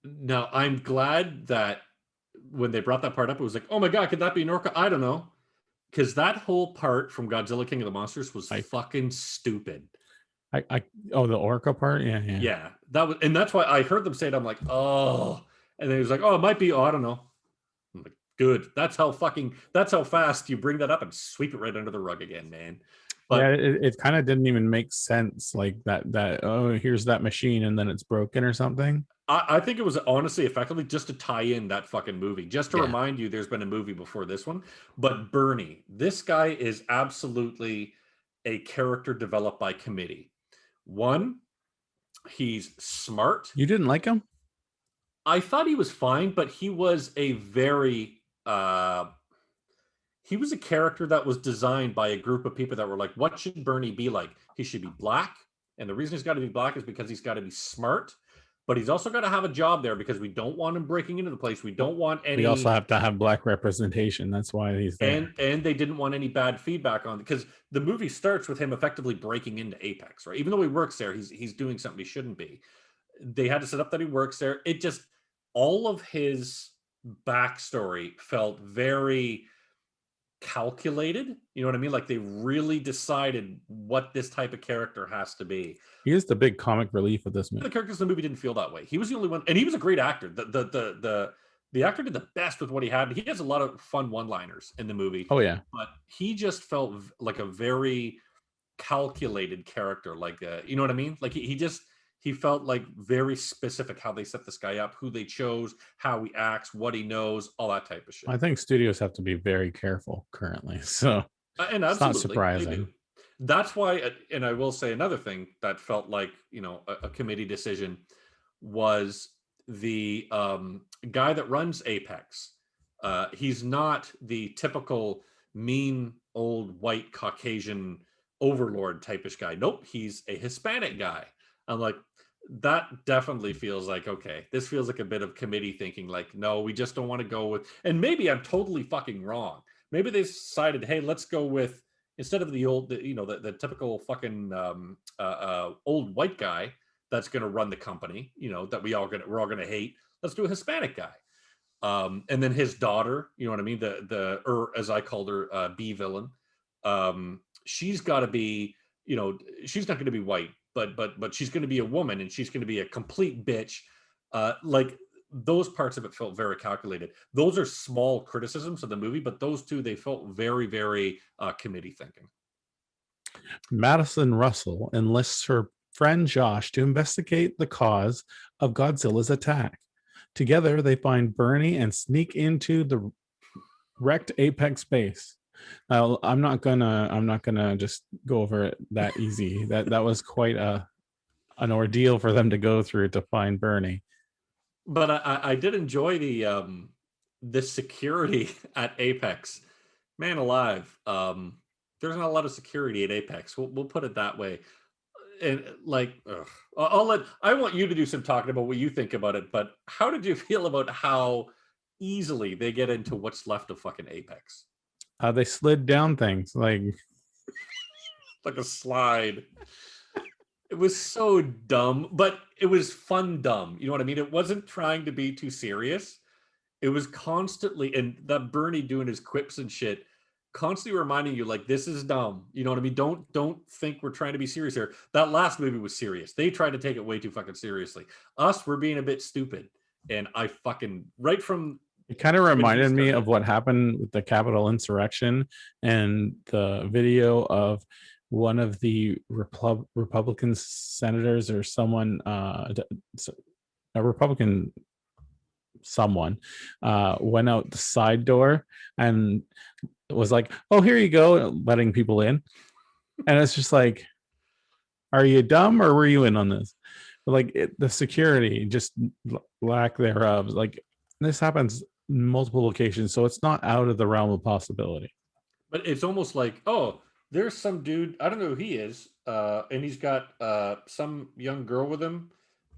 Now, I'm glad that when they brought that part up, it was like, oh my God, could that be an orca? I don't know. Because that whole part from Godzilla King of the Monsters was I, fucking stupid. oh, the Orca part, yeah, yeah. Yeah, and that's why I heard them say it. I'm like, oh, and then he was like, oh, it might be. Oh, I don't know. I'm like, good. That's how fast you bring that up and sweep it right under the rug again, man. Yeah, But it kind of didn't even make sense, like that. Oh, here's that machine, and then it's broken or something. I think it was honestly effectively just to tie in that fucking movie, just to Yeah, remind you there's been a movie before this one. But Bernie, this guy is absolutely a character developed by committee. One, he's smart. you didn't like him? I thought he was fine, but he was a very he was a character that was designed by a group of people that were like, what should Bernie be like? He should be black. And the reason he's got to be black is because he's got to be smart, but he's also got to have a job there because we don't want him breaking into the place. We don't want We also any have to have black representation. That's why he's there. and they didn't want any bad feedback on because the movie starts with him effectively breaking into Apex, right? Even though he works there, he's doing something he shouldn't be. They had to set up that he works there. It just all of his backstory felt very calculated. You know what I mean? Like they really decided what this type of character has to be. He is the big comic relief of this The movie. characters in the movie didn't feel that way. He was the only one, and he was a great actor. The actor did the best with what he had. He has a lot of fun one-liners in the movie, Oh yeah, but he just felt like a very calculated character. Like you know what I mean? Like he felt like very specific how they set this guy up, who they chose, how he acts, what he knows, all that type of shit. I think studios have to be very careful currently, so And it's not absolutely, they surprising. do. That's why, and I will say another thing that felt like a committee decision was the guy that runs Apex. He's not the typical mean old white Caucasian overlord typish guy. Nope, he's a Hispanic guy. I'm like, that definitely feels like okay. This feels like a bit of committee thinking. Like, no, we just don't want to go with. And maybe I'm totally fucking wrong. Maybe they decided, hey, let's go with instead of the typical fucking old white guy. that's going to run the company, that we're all going to hate. Let's do a Hispanic guy. And then his daughter, you know what I mean? Or as I called her, B villain. She's got to be, she's not going to be white, but she's going to be a woman, and she's going to be a complete bitch. Like those parts of it felt very calculated. Those are small criticisms of the movie, but those two, they felt very, very committee thinking. Madison Russell enlists her friend Josh to investigate the cause of Godzilla's attack. Together, they find Bernie and sneak into the wrecked Apex base. Now, I'm not gonna just go over it that easy. That was quite an ordeal for them to go through to find Bernie. But I did enjoy the security at Apex. Man alive, there's not a lot of security at Apex. We'll put it that way. And like, I want you to do some talking about what you think about it. But how did you feel about how easily they get into what's left of fucking Apex? They slid down things like a slide. It was so dumb, but it was fun dumb. You know what I mean? It wasn't trying to be too serious. It was constantly, and that Bernie doing his quips and shit, constantly reminding you, like, this is dumb. You know what I mean? Don't think we're trying to be serious here. That last movie was serious. They tried to take it way too fucking seriously. Us, we're being a bit stupid. And I fucking, right from... It kind of reminded me of what happened with the Capitol insurrection and the video of one of the Republican senators or someone, a Republican someone, went out the side door and was like, "Oh, here you go," letting people in. And it's just like, are you dumb or were you in on this? Like the security, just lack thereof. Like this happens in multiple locations, so it's not out of the realm of possibility. But it's almost like, oh, there's some dude, I don't know who he is, and he's got some young girl with him.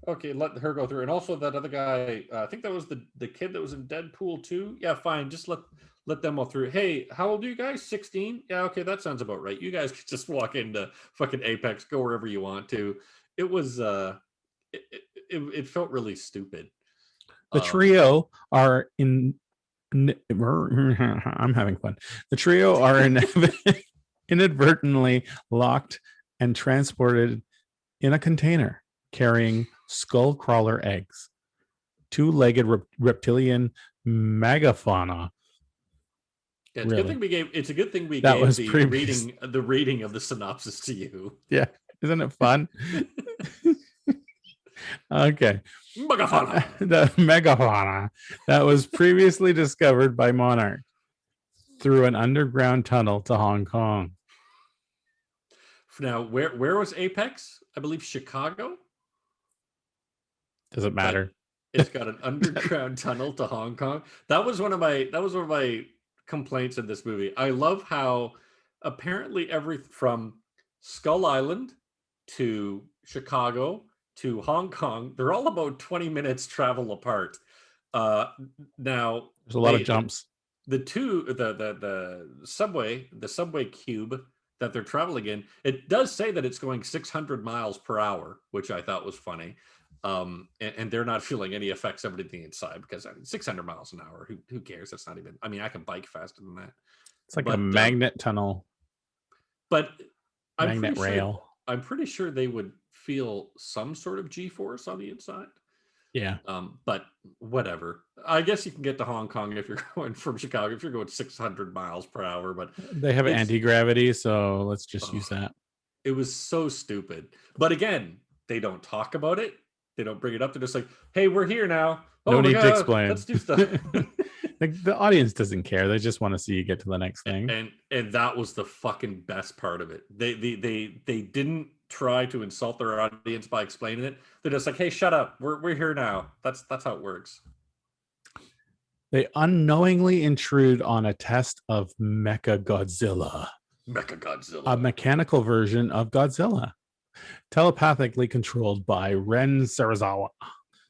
Okay, let her go through. And also that other guy, I think that was the kid that was in Deadpool 2. Yeah, fine, just let them all through. Hey, how old are you guys? 16? Yeah, okay, that sounds about right. You guys can just walk into fucking Apex, go wherever you want to. It was it felt really stupid. The trio are in I'm having fun. The trio are inadvertently locked and transported in a container carrying skull crawler eggs, two-legged reptilian megafauna. Yeah, it's a good thing we gave. It's a good thing we That gave was the reading of the synopsis to you. Yeah, isn't it fun? Okay. Megafauna. The megafauna that was previously discovered by Monarch through an underground tunnel to Hong Kong. Now, where was Apex? I believe Chicago. Does it matter? But it's got an underground tunnel to Hong Kong. That was one of my complaints in this movie. I love how apparently from Skull Island to Chicago to Hong Kong, they're all about 20 minutes travel apart. Now there's a lot of jumps. The subway cube that they're traveling in, it does say that it's going 600 miles per hour, which I thought was funny. And they're not feeling any effects of anything inside because 600 miles an hour, who cares? That's not even, I mean, I can bike faster than that. It's like a magnet tunnel. But magnet rail. I'm pretty sure they would feel some sort of G-force on the inside. Yeah. But whatever. I guess you can get to Hong Kong if you're going from Chicago, if you're going 600 miles per hour. But they have anti-gravity, so let's just use that. It was so stupid. But again, they don't talk about it. They don't bring it up. They're just like, hey, we're here now. No need to explain. Let's do stuff. Like, the audience doesn't care. They just want to see you get to the next thing. And that was the fucking best part of it. They didn't try to insult their audience by explaining it. They're just like, hey, shut up. We're here now. That's how it works. They unknowingly intrude on a test of Godzilla. Godzilla. A mechanical version of Godzilla. Telepathically controlled by Ren Serizawa,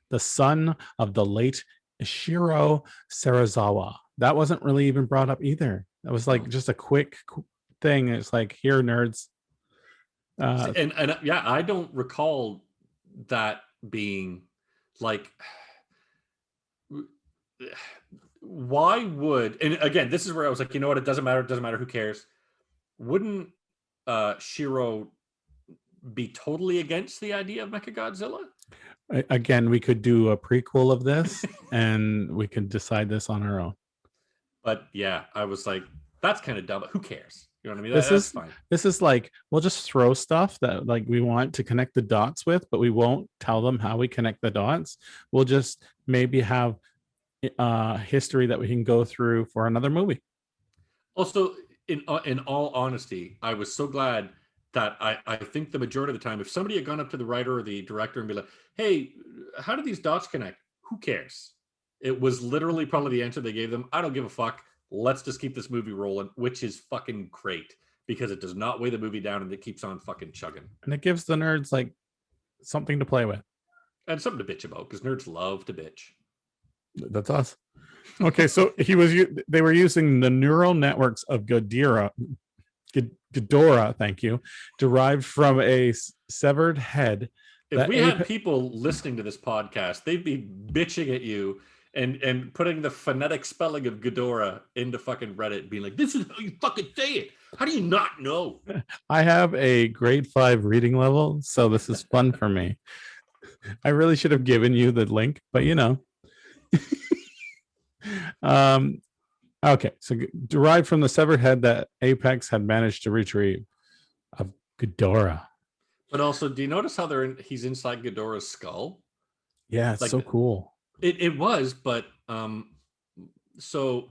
the son of the late Ishiro Serizawa. That wasn't really even brought up either. That was like just a quick thing. It's like, here, nerds. And yeah, I don't recall that being like, why would, and again, this is where I was like, you know what, it doesn't matter, who cares? Wouldn't Shiro be totally against the idea of Mechagodzilla? Again, we could do a prequel of this and we could decide this on our own. But yeah, I was like, that's kind of dumb. Who cares? You know what I mean? This That's is fine. this is like, we'll just throw stuff that like we want to connect the dots with, but we won't tell them how we connect the dots. We'll just maybe have history that we can go through for another movie. Also, in all honesty, I was so glad that I think the majority of the time, if somebody had gone up to the writer or the director and be like, hey, how do these dots connect? Who cares? It was literally probably the answer they gave them. I don't give a fuck. Let's just keep this movie rolling, which is fucking great because it does not weigh the movie down and it keeps on fucking chugging. And it gives the nerds like something to play with. And something to bitch about because nerds love to bitch. That's us. Okay, so they were using the neural networks of Ghidorah, thank you, derived from a severed head. If we had people listening to this podcast, they'd be bitching at you and putting the phonetic spelling of Ghidorah into fucking Reddit, being like, this is how you fucking say it. How do you not know? I have a grade 5 reading level, so this is fun for me. I really should have given you the link, but you know. Okay, so derived from the severed head that Apex had managed to retrieve of Ghidorah. But also, do you notice how he's inside Ghidorah's skull? Yeah, it's like, so cool. It was, but so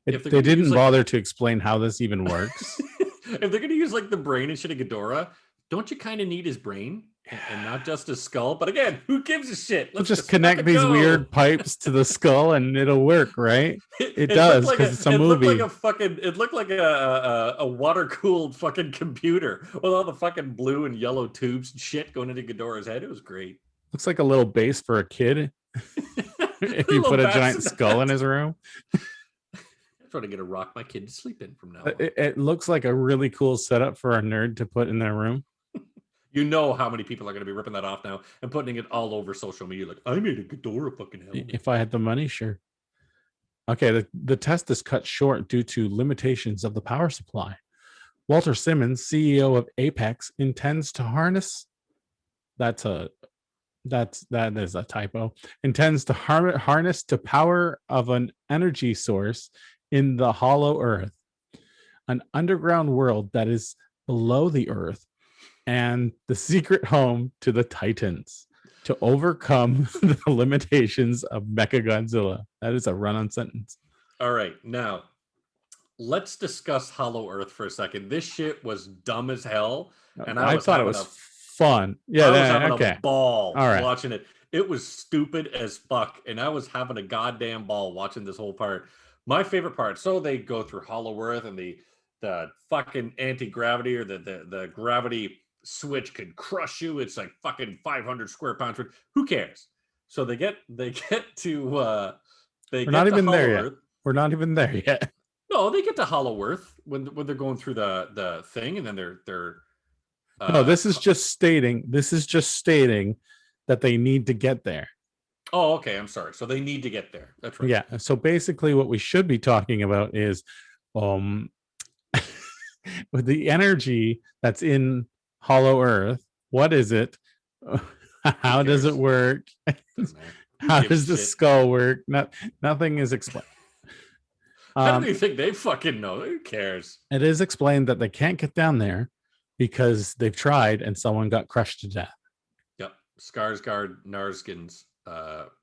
if they didn't bother to explain how this even works. If they're going to use like the brain and shit of Ghidorah, don't you kind of need his brain and not just his skull? But again, who gives a shit? Let's just connect these weird pipes to the skull and it'll work, right? It does because it's a movie. It looked like a water cooled fucking computer with all the fucking blue and yellow tubes and shit going into Ghidorah's head. It was great. Looks like a little base for a kid. If you put a giant skull in his room. I'm trying to get a rock my kid to sleep in from now on. It looks like a really cool setup for a nerd to put in their room. You know how many people are going to be ripping that off now and putting it all over social media. Like, I made a Ghidorah fucking helmet. If I had the money, sure. Okay, the test is cut short due to limitations of the power supply. Walter Simmons, CEO of Apex, intends to harness. That is a typo. Intends to harness the power of an energy source in the hollow earth, an underground world that is below the earth and the secret home to the Titans, to overcome the limitations of Mechagodzilla. That is a run-on sentence. All right, now let's discuss Hollow Earth for a second. This shit was dumb as hell, and I thought it was fun. Yeah, I was having a ball watching it. It was stupid as fuck, and I was having a goddamn ball watching this whole part. My favorite part. So they go through Hollow Earth, and the fucking anti-gravity or the gravity switch could crush you. It's like fucking 500 square pounds. Who cares? So they get to We're not even there yet. We're not even there yet. No, they get to Hollow Earth when they're going through the thing, and then they're no, this is just stating that they need to get there. Oh, okay. I'm sorry. So they need to get there. That's right. Yeah. So basically what we should be talking about is with the energy that's in Hollow Earth. What is it? How does it work? How does the skull work? Nothing is explained. How do you think they fucking know? Who cares? It is explained that they can't get down there because they've tried and someone got crushed to death. Yep. Skarsgård Narskin's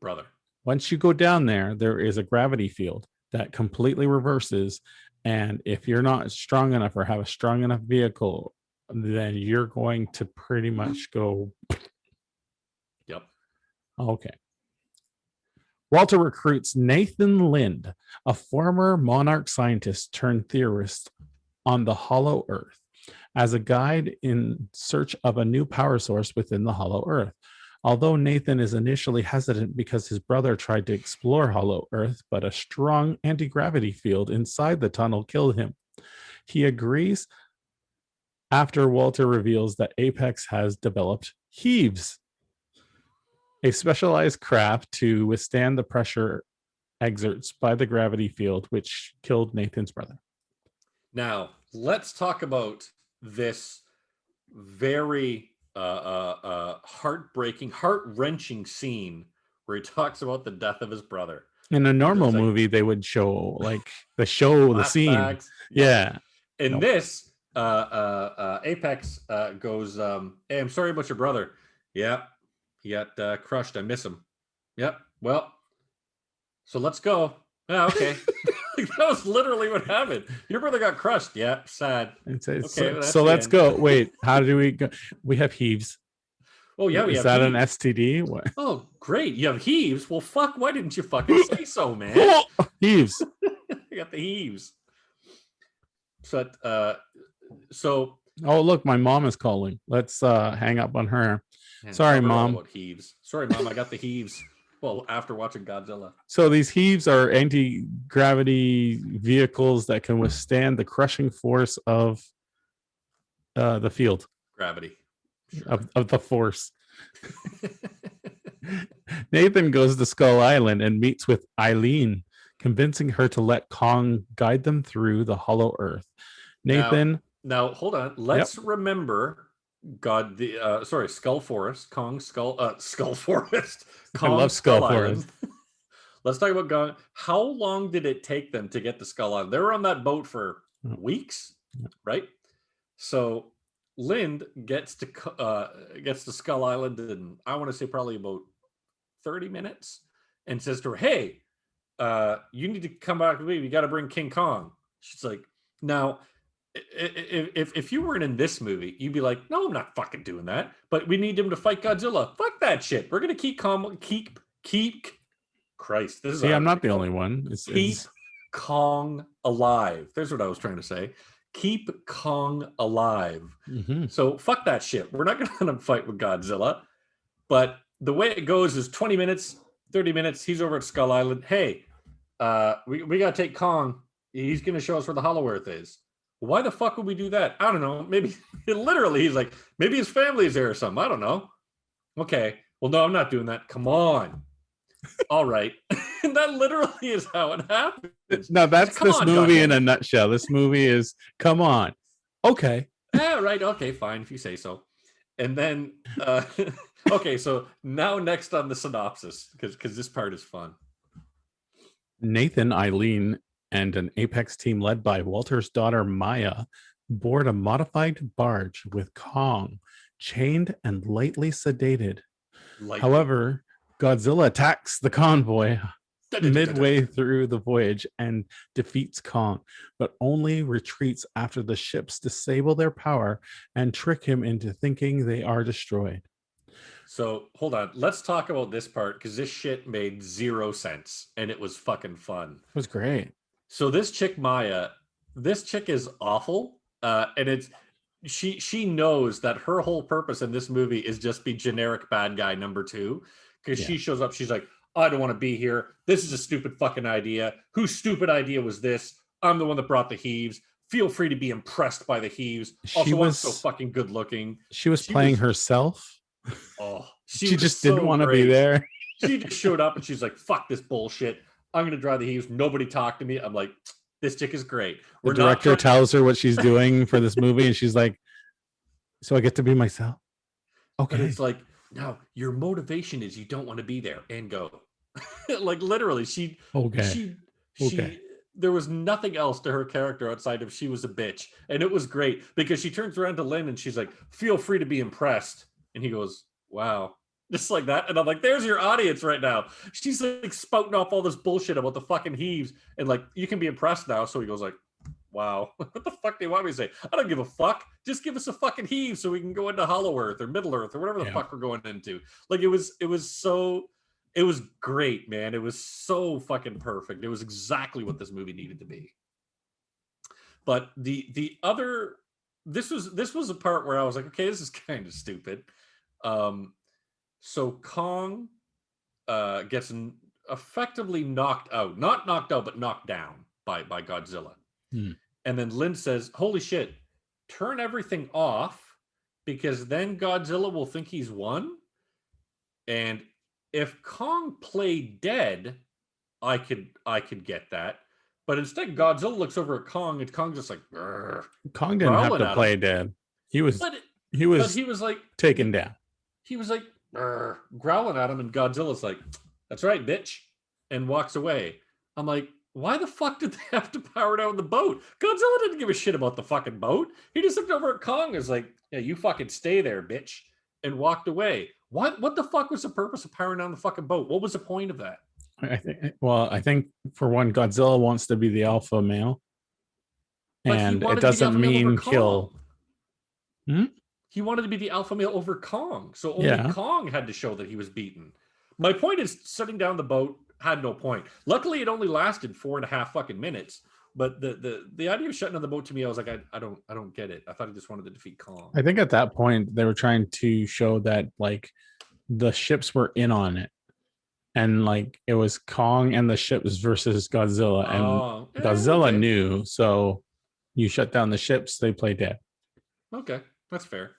brother. Once you go down there, there is a gravity field that completely reverses. And if you're not strong enough or have a strong enough vehicle, then you're going to pretty much go. Yep. Okay. Walter recruits Nathan Lind, a former Monarch scientist turned theorist on the Hollow Earth, as a guide in search of a new power source within the Hollow Earth. Although Nathan is initially hesitant because his brother tried to explore Hollow Earth, but a strong anti-gravity field inside the tunnel killed him, he agrees after Walter reveals that Apex has developed Heaves. a specialized craft to withstand the pressure exerts by the gravity field, which killed Nathan's brother. Now, let's talk about this very heartbreaking, heart-wrenching scene where he talks about the death of his brother. In a normal like, movie, they would show like the scene. Yeah. In this, Apex goes, "Hey, I'm sorry about your brother. Yeah, he got crushed. I miss him. Yep. Well, so let's go. Yeah, okay." That was literally what happened. Your brother got crushed. Yeah, sad. Okay, so let's go. Wait, how do we go? We have heaves. Oh yeah, is that heaves. An STD? What? Oh great, you have heaves. Well, fuck. Why didn't you fucking say so, man? Heaves. I got the heaves. So. Oh look, my mom is calling. Let's hang up on her. Man, sorry, Mom. About heaves. Sorry, Mom. I got the heaves. Well, after watching Godzilla. So these heaves are anti-gravity vehicles that can withstand the crushing force of the field. Gravity. Sure. Of the force. Nathan goes to Skull Island and meets with Eileen, convincing her to let Kong guide them through the hollow earth. Nathan. Now hold on. Let's remember Skull Forest, Kong Skull Skull Forest. Kong I love Skull Forest. Let's talk about Gong. How long did it take them to get to Skull Island? They were on that boat for weeks, right? So Lind gets to Skull Island in, I want to say, probably about 30 minutes, and says to her, "Hey, you need to come back with me. You got to bring King Kong." She's like, "Now, if you weren't in this movie, you'd be like, no, I'm not fucking doing that. But we need him to fight Godzilla. Fuck that shit. We're gonna keep Christ. This is I'm not the only one. Keep Kong alive. There's what I was trying to say. Keep Kong alive. Mm-hmm. So fuck that shit. We're not gonna let him fight with Godzilla. But the way it goes is 20 minutes, 30 minutes. He's over at Skull Island. Hey, we gotta take Kong. He's gonna show us where the Hollow Earth is. Why the fuck would we do that? I don't know. Maybe literally he's like, maybe his family's there or something. I don't know. Okay. Well, no, I'm not doing that. Come on. All right. And that literally is how it happens. No, that's this movie in a nutshell. This movie is, come on. Okay. Yeah, right. Okay, fine. If you say so. And then, okay. So now next on the synopsis, because this part is fun. Nathan, Eileen, and an Apex team led by Walter's daughter, Maya, board a modified barge with Kong, chained and lightly sedated. However, Godzilla attacks the convoy midway through the voyage and defeats Kong, but only retreats after the ships disable their power and trick him into thinking they are destroyed. So hold on, let's talk about this part, because this shit made 0 sense and it was fucking fun. It was great. So this chick Maya, this chick is awful, and it's she knows that her whole purpose in this movie is just be generic bad guy number 2, because she shows up, she's like, I don't want to be here. This is a stupid fucking idea. Whose stupid idea was this? I'm the one that brought the heaves. Feel free to be impressed by the heaves. Also, I'm so fucking good looking. She was playing herself. Oh, she just didn't want to be there. She just showed up and she's like, fuck this bullshit. I'm going to drive the heaves. Nobody talk to me. I'm like, this chick is great. The director tells her what she's doing for this movie, and she's like, so I get to be myself? Okay. And it's like, no, your motivation is you don't want to be there, and go. Like literally, she there was nothing else to her character outside of she was a bitch. And it was great because she turns around to Lynn and she's like, feel free to be impressed. And he goes, wow. Just like that. And I'm like, there's your audience right now. She's like spouting off all this bullshit about the fucking heaves. And like, you can be impressed now. So he goes like, wow, what the fuck do you want me to say? I don't give a fuck. Just give us a fucking heave so we can go into Hollow Earth or Middle Earth or whatever the fuck we're going into. Like it was great, man. It was so fucking perfect. It was exactly what this movie needed to be. But the other, this was a part where I was like, okay, this is kind of stupid. So Kong gets effectively knocked out, not knocked out, but knocked down by Godzilla. And then Lynn says, holy shit, turn everything off because then Godzilla will think he's won. And if Kong played dead, I could get that. But instead, Godzilla looks over at Kong, and Kong's just like Kong didn't have growling to at play him. dead. He was But he was like taken down. he was like growling at him, and Godzilla's like, "That's right, bitch," and walks away. I'm like, why the fuck did they have to power down the boat? Godzilla didn't give a shit about the fucking boat. He just looked over at Kong and was like, "Yeah, you fucking stay there, bitch," and walked away. What the fuck was the purpose of powering down the fucking boat? What was the point of that? I think for one, Godzilla wants to be the alpha male, But he and it wanted to be the doesn't alpha male over mean Kong. kill. He wanted to be the alpha male over Kong, so only Yeah. Kong had to show that he was beaten. My point is, setting down the boat had no point. Luckily, it only lasted 4.5 fucking minutes. But the idea of shutting down the boat, to me, I was like, I don't get it. I thought he just wanted to defeat Kong. I think at that point they were trying to show that like the ships were in on it, and like it was Kong and the ships versus Godzilla, and Godzilla okay. knew. So you shut down the ships, they play dead. Okay, that's fair.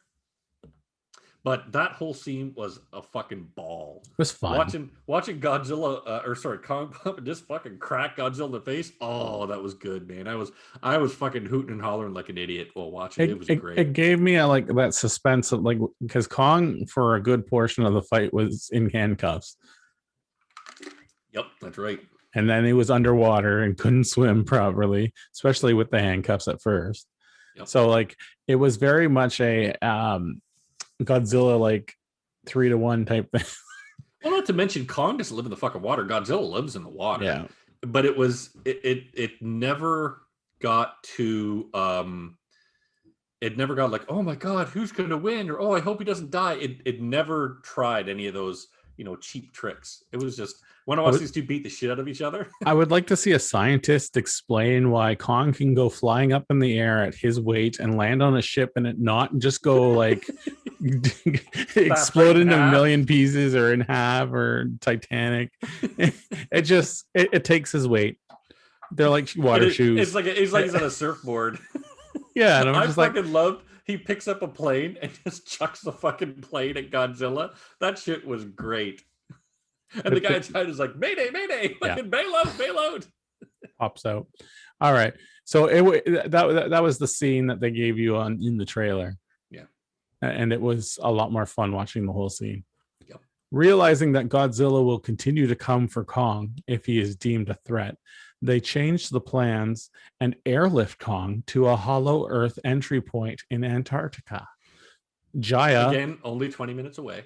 But that whole scene was a fucking ball. It was fun. Watching Godzilla, Kong pump and just fucking crack Godzilla in the face. Oh, that was good, man. I was fucking hooting and hollering like an idiot while watching. It was great. It gave me like that suspense of like, because Kong for a good portion of the fight was in handcuffs. Yep, that's right. And then he was underwater and couldn't swim properly, especially with the handcuffs at first. Yep. So like it was very much a Godzilla like 3-1 type thing. Well, not to mention Kong doesn't live in the fucking water. Godzilla lives in the water. Yeah. But it never got to it never got like, oh my god, who's gonna win? Or oh, I hope he doesn't die. It never tried any of those, cheap tricks. It was just when I watch these two beat the shit out of each other. I would like to see a scientist explain why Kong can go flying up in the air at his weight and land on a ship and it not just go like explode into a million pieces or in half or Titanic. It takes his weight. They're like water shoes. It's like he's on a surfboard. Yeah, and I fucking loved. He picks up a plane and just chucks the fucking plane at Godzilla. That shit was great. And the guy inside is like, "Mayday, mayday! Fucking bail out!" Pops out. All right, so that was the scene that they gave you in the trailer. Yeah, and it was a lot more fun watching the whole scene. Yep. Realizing that Godzilla will continue to come for Kong if he is deemed a threat, they changed the plans and airlift Kong to a hollow Earth entry point in Antarctica. Jaya, again, only 20 minutes away.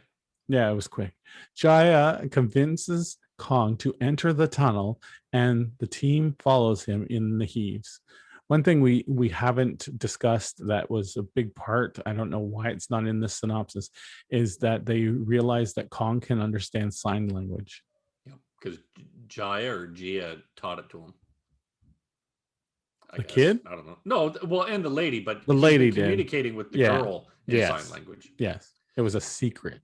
Yeah, it was quick. Jaya convinces Kong to enter the tunnel, and the team follows him in the heaves. One thing we haven't discussed that was a big part, I don't know why it's not in the synopsis, is that they realized that Kong can understand sign language. Yeah, because Jaya or Gia taught it to him. The kid? I don't know. No, well, and the lady, but the lady communicating with the girl in sign language. Yes, it was a secret.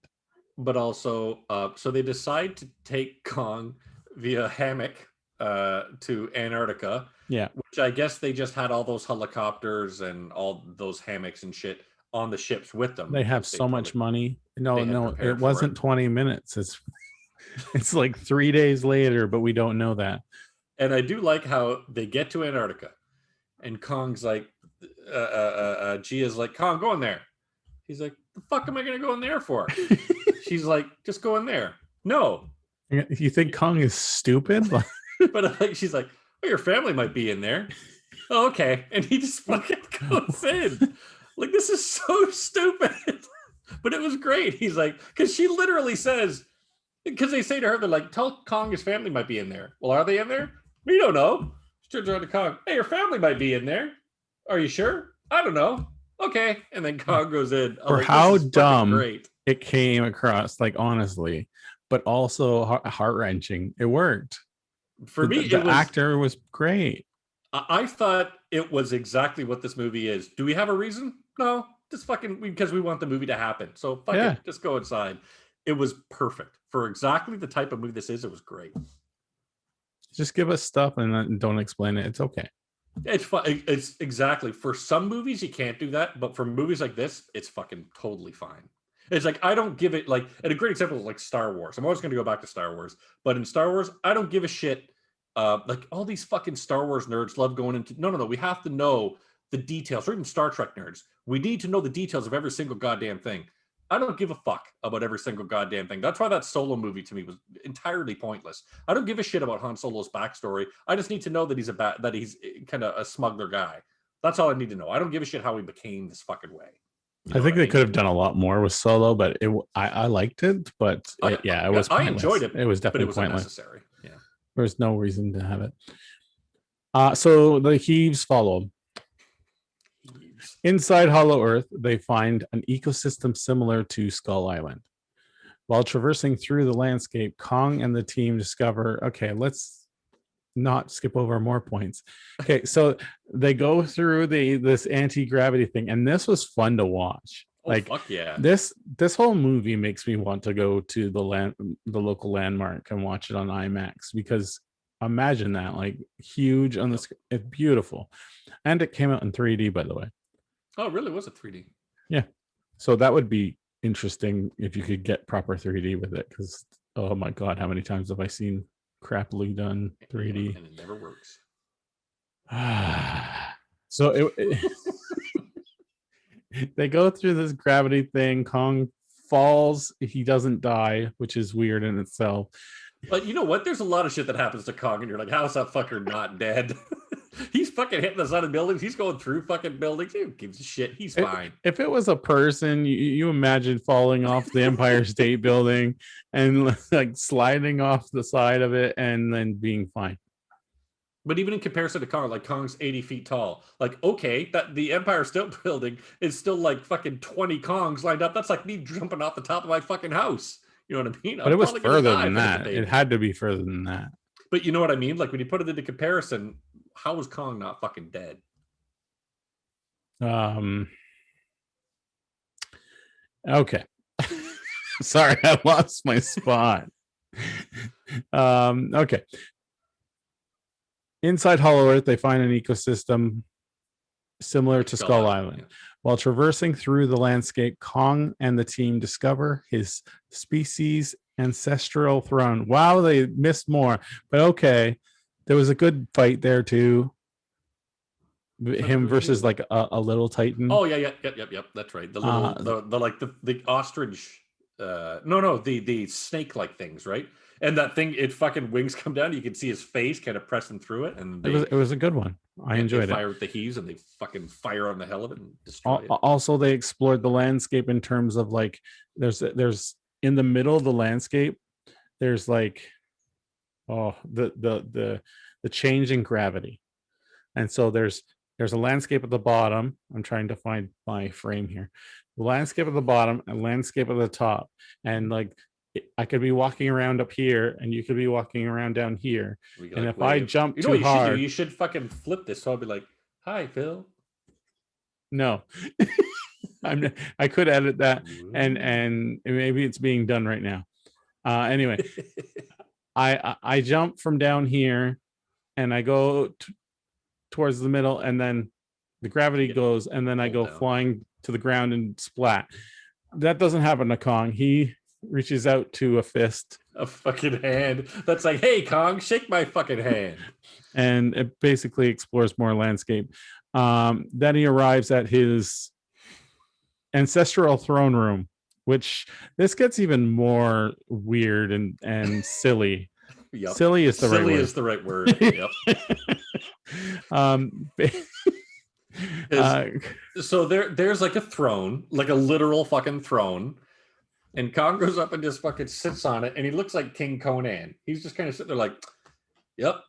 But also, so they decide to take Kong via hammock to Antarctica. Yeah. Which I guess they just had all those helicopters and all those hammocks and shit on the ships with them. They have so much money. No, it wasn't 20 minutes. It's like 3 days later, but we don't know that. And I do like how they get to Antarctica and Kong's like, Gia's like, "Kong, go in there." He's like, "The fuck am I going to go in there for?" She's like, "Just go in there." No. You think Kong is stupid? But she's like, "Oh, your family might be in there." Oh, okay. And he just fucking goes in. Like, this is so stupid. But it was great. He's like, because she literally says, because they say to her, they're like, "Tell Kong his family might be in there." Well, are they in there? We don't know. She turns around to Kong. "Hey, your family might be in there. Are you sure?" "I don't know." "Okay." And then Kong goes in. For how dumb it came across, like, honestly, but also heart-wrenching. It worked. For me, the actor was great. I thought it was exactly what this movie is. Do we have a reason? No. Just fucking because we want the movie to happen. So fuck it. Just go inside. It was perfect. For exactly the type of movie this is, it was great. Just give us stuff and don't explain it. It's okay. It's fun. It's exactly. For some movies, you can't do that. But for movies like this, it's fucking totally fine. It's like I don't give it like, and a great example is like Star Wars. I'm always going to go back to Star Wars, but in Star Wars, I don't give a shit. Like all these fucking Star Wars nerds love going into no. We have to know the details. Or even Star Trek nerds, we need to know the details of every single goddamn thing. I don't give a fuck about every single goddamn thing. That's why that Solo movie to me was entirely pointless. I don't give a shit about Han Solo's backstory. I just need to know that he's kind of a smuggler guy. That's all I need to know. I don't give a shit how he became this fucking way. I think they could have done a lot more with Solo, but I liked it, but it was pointless. I enjoyed it. It was definitely but it was pointless. Unnecessary. Yeah, there's no reason to have it. So the Heaves follow him. Inside Hollow Earth, they find an ecosystem similar to Skull Island. While traversing through the landscape, Kong and the team discover, okay, let's not skip over more points. Okay, so they go through this anti-gravity thing, and this was fun to watch. Fuck yeah. This whole movie makes me want to go to the local landmark and watch it on IMAX, because imagine that, like, huge on the screen. It's beautiful. And it came out in 3D, by the way. Oh, really? Was it 3D? Yeah. So that would be interesting if you could get proper 3D with it, because oh my god, how many times have I seen crappily done 3D? And it never works. So they go through this gravity thing. Kong falls. He doesn't die, which is weird in itself. But you know what? There's a lot of shit that happens to Kong, and you're like, how is that fucker not dead? He's fucking hitting the side of buildings. He's going through fucking buildings. Who gives a shit? He's fine. If it was a person, you imagine falling off the Empire State Building and like sliding off the side of it and then being fine. But even in comparison to Kong, like Kong's 80 feet tall. Like, okay, that the Empire State Building is still like fucking 20 Kongs lined up. That's like me jumping off the top of my fucking house. You know what I mean? But it was further than that. It had to be further than that. But you know what I mean? Like when you put it into comparison, how is Kong not fucking dead? Okay. Sorry, I lost my spot. Okay. Inside Hollow Earth, they find an ecosystem similar to Skull Island. Yeah. While traversing through the landscape, Kong and the team discover his species' ancestral throne. Wow, they missed more, but okay. There was a good fight there too. Him versus like a little Titan. Oh yeah, yep. That's right. The little the ostrich. The snake like things, right? And that thing, it fucking wings come down. You can see his face kind of pressing through it, and it was a good one. I enjoyed it. Fire with the Heaves, and they fucking fire on the hell of it and destroy it. Also, they explored the landscape in terms of like there's in the middle of the landscape, there's like the change in gravity, and so there's a landscape at the bottom. I'm trying to find my frame here. The landscape at the bottom and landscape at the top, and like I could be walking around up here, and you could be walking around down here. And if I jump too hard, you should fucking flip this. So I'll be like, "Hi, Phil." No, I could edit that, and maybe it's being done right now. Anyway, I jump from down here, and I go towards the middle, and then the gravity goes, and then I go flying to the ground and splat. That doesn't happen to Kong. He reaches out to a fist, a fucking hand that's like, "Hey, Kong, shake my fucking hand." And it basically explores more landscape. Then he arrives at his ancestral throne room, which this gets even more weird and silly. Yep. Silly is the right word. Yep. So there's like a throne, like a literal fucking throne. And Kong goes up and just fucking sits on it, and he looks like King Conan. He's just kind of sitting there like, "Yep,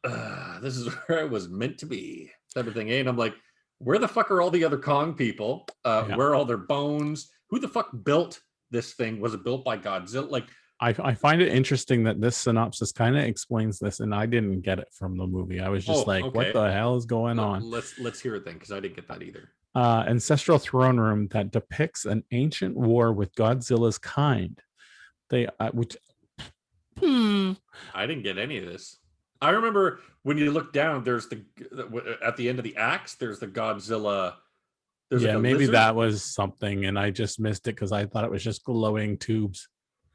this is where I was meant to be," type of thing. And I'm like, where the fuck are all the other Kong people? Where are all their bones? Who the fuck built this thing? Was it built by Godzilla? Like, I find it interesting that this synopsis kind of explains this, and I didn't get it from the movie. I was just what the hell is going on? Let's hear it then, because I didn't get that either. Ancestral throne room that depicts an ancient war with Godzilla's kind. I didn't get any of this. I remember when you look down, there's at the end of the axe, there's the Godzilla There's like Yeah, a maybe lizard. that was something, and I just missed it because I thought it was just glowing tubes,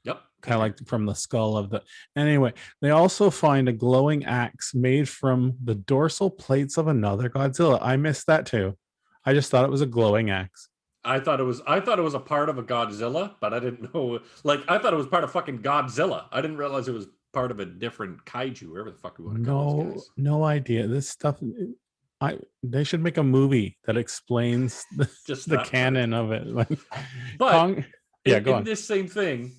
Yep. kind of like from the skull of the. Anyway, they also find a glowing axe made from the dorsal plates of another Godzilla. I missed that too. I just thought it was a glowing axe. I thought it was a part of a Godzilla, but I didn't know. Like I thought it was part of fucking Godzilla. I didn't realize it was part of a different kaiju, whatever the fuck we want to call those No, guys. no idea. This stuff. They should make a movie that explains Just the that part. canon of it. Like But Kong. Yeah, go in on. this same thing,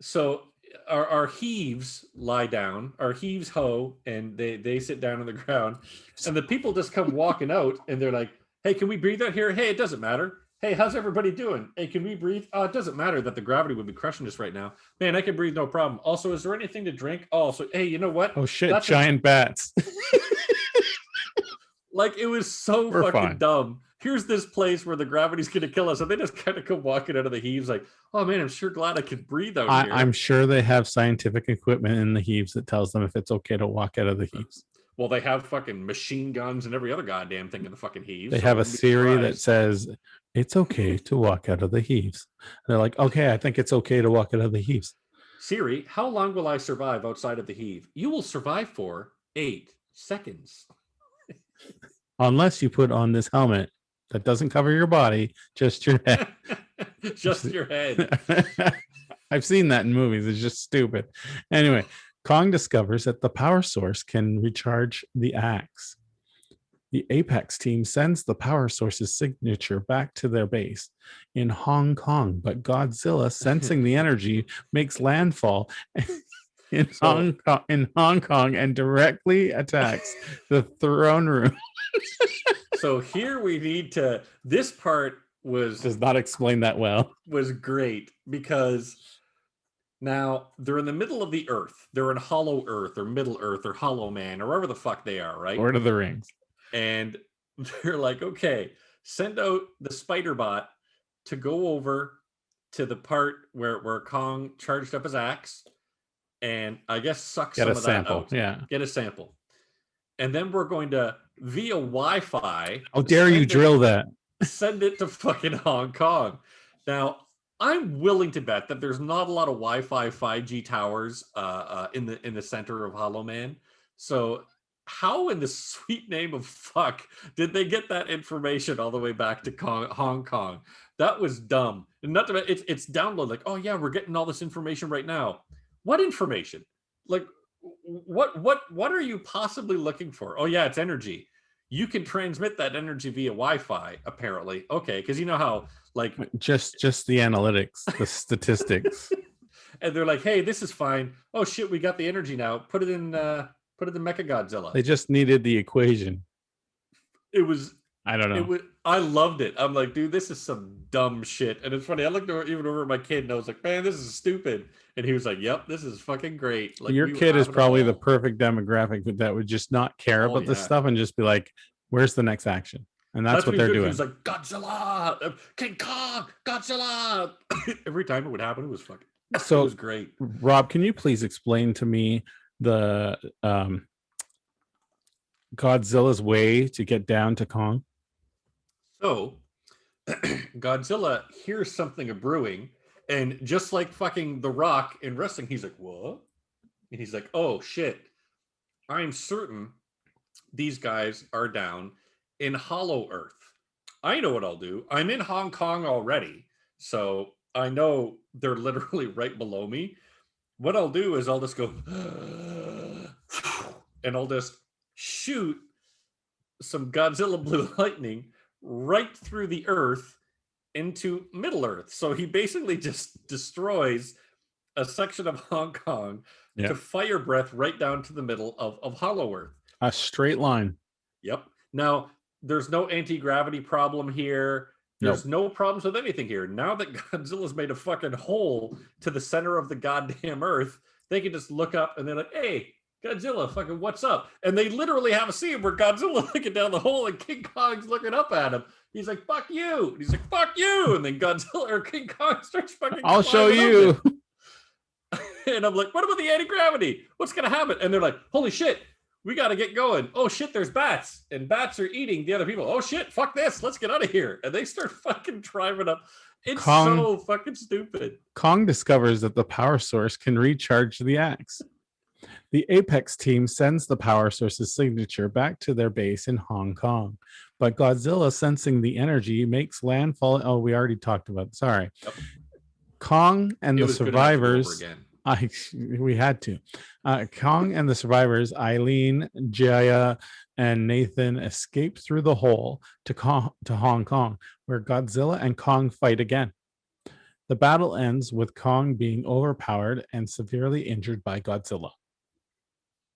so our heaves lie down, our heaves hoe, and they sit down on the ground, and the people just come walking out, and they're like, "Hey, can we breathe out here? Hey, it doesn't matter. Hey, how's everybody doing? Hey, can we breathe? Oh, it doesn't matter that the gravity would be crushing us right now. Man, I can breathe no problem. Also, is there anything to drink? Oh, so hey, you know what? Oh shit! That's Giant bats. like it was so We're fucking fine. dumb. Here's this place where the gravity's gonna kill us, and they just kind of come walking out of the heaves like, oh man, I'm sure glad I can breathe out here. I'm sure they have scientific equipment in the heaves that tells them if it's okay to walk out of the heaves. Well, they have fucking machine guns and every other goddamn thing in the fucking heaves. They so have a wouldn't be Siri that surprised. says it's okay to walk out of the heaves. And they're like, okay, I think it's okay to walk out of the heaves. Siri, how long will I survive outside of the heave? You will survive for 8 seconds. Unless you put on this helmet that doesn't cover your body, just your head. Just your head. I've seen that in movies. It's just stupid. Anyway, Kong discovers that the power source can recharge the axe. The Apex team sends the power source's signature back to their base in Hong Kong, but Godzilla, sensing the energy, makes landfall in Hong Kong and directly attacks the throne room. So here we need to. This part Does not explain that well. Was great because now they're in the middle of the Earth. They're in Hollow Earth or Middle Earth or Hollow Man or wherever the fuck they are, right? Lord of the Rings. And they're like, okay, send out the spider bot to go over to the part where Kong charged up his axe and I guess suck Get some a of sample. that out. Yeah. Get a sample. And then we're going to, via Wi-Fi. How dare you drill that? Send it to fucking Hong Kong. Now, I'm willing to bet that there's not a lot of Wi-Fi 5G towers in the center of Hollow Man. So how in the sweet name of fuck did they get that information all the way back to Hong Kong? That was dumb. And not to it's download like, oh yeah, we're getting all this information right now. What information? Like what are you possibly looking for? Oh yeah, it's energy. You can transmit that energy via Wi-Fi, apparently. Okay, because you know how like just the analytics, the statistics. And they're like, hey, this is fine. Oh shit, we got the energy now. Put it in Mecha Godzilla. They just needed the equation. It was I don't know. I loved it. I'm like, dude, this is some dumb shit. And it's funny. I looked over at my kid and I was like, man, this is stupid. And he was like, yep, this is fucking great. Like, your kid is probably the perfect demographic that would just not care about this stuff and just be like, where's the next action? And that's what they're doing. He was like, Godzilla, King Kong, Godzilla. Every time it would happen, it was fucking. So it was great. Rob, can you please explain to me the Godzilla's way to get down to Kong? So Godzilla hears something a brewing, and just like fucking The Rock in wrestling, he's like, what? And he's like, oh shit, I'm certain these guys are down in Hollow Earth. I know what I'll do. I'm in Hong Kong already, so I know they're literally right below me. What I'll do is I'll just go and I'll just shoot some Godzilla blue lightning right through the Earth into Middle Earth. So he basically just destroys a section of Hong Kong to fire breath right down to the middle of Hollow Earth. A straight line. Yep. Now, there's no anti-gravity problem here. There's no problems with anything here. Now that Godzilla's made a fucking hole to the center of the goddamn Earth, they can just look up and they're like, hey, Godzilla, fucking what's up? And they literally have a scene where Godzilla looking down the hole and King Kong's looking up at him. He's like, fuck you. And he's like, fuck you. And then Godzilla or King Kong starts fucking I'll show you. And I'm like, what about the anti-gravity? What's going to happen? And they're like, holy shit, We got to get going. Oh shit, there's bats, and bats are eating the other people. Oh shit, fuck this. Let's get out of here. And they start fucking driving up. It's Kong so fucking stupid. Kong discovers that the power source can recharge the axe. The Apex team sends the power source's signature back to their base in Hong Kong. But Godzilla, sensing the energy, makes landfall. Oh, we already talked about it. Sorry. Yep. Kong and It the was good to have to go over survivors. again. We had to. Kong and the survivors, Eileen, Jaya, and Nathan, escape through the hole to Hong Kong, where Godzilla and Kong fight again. The battle ends with Kong being overpowered and severely injured by Godzilla.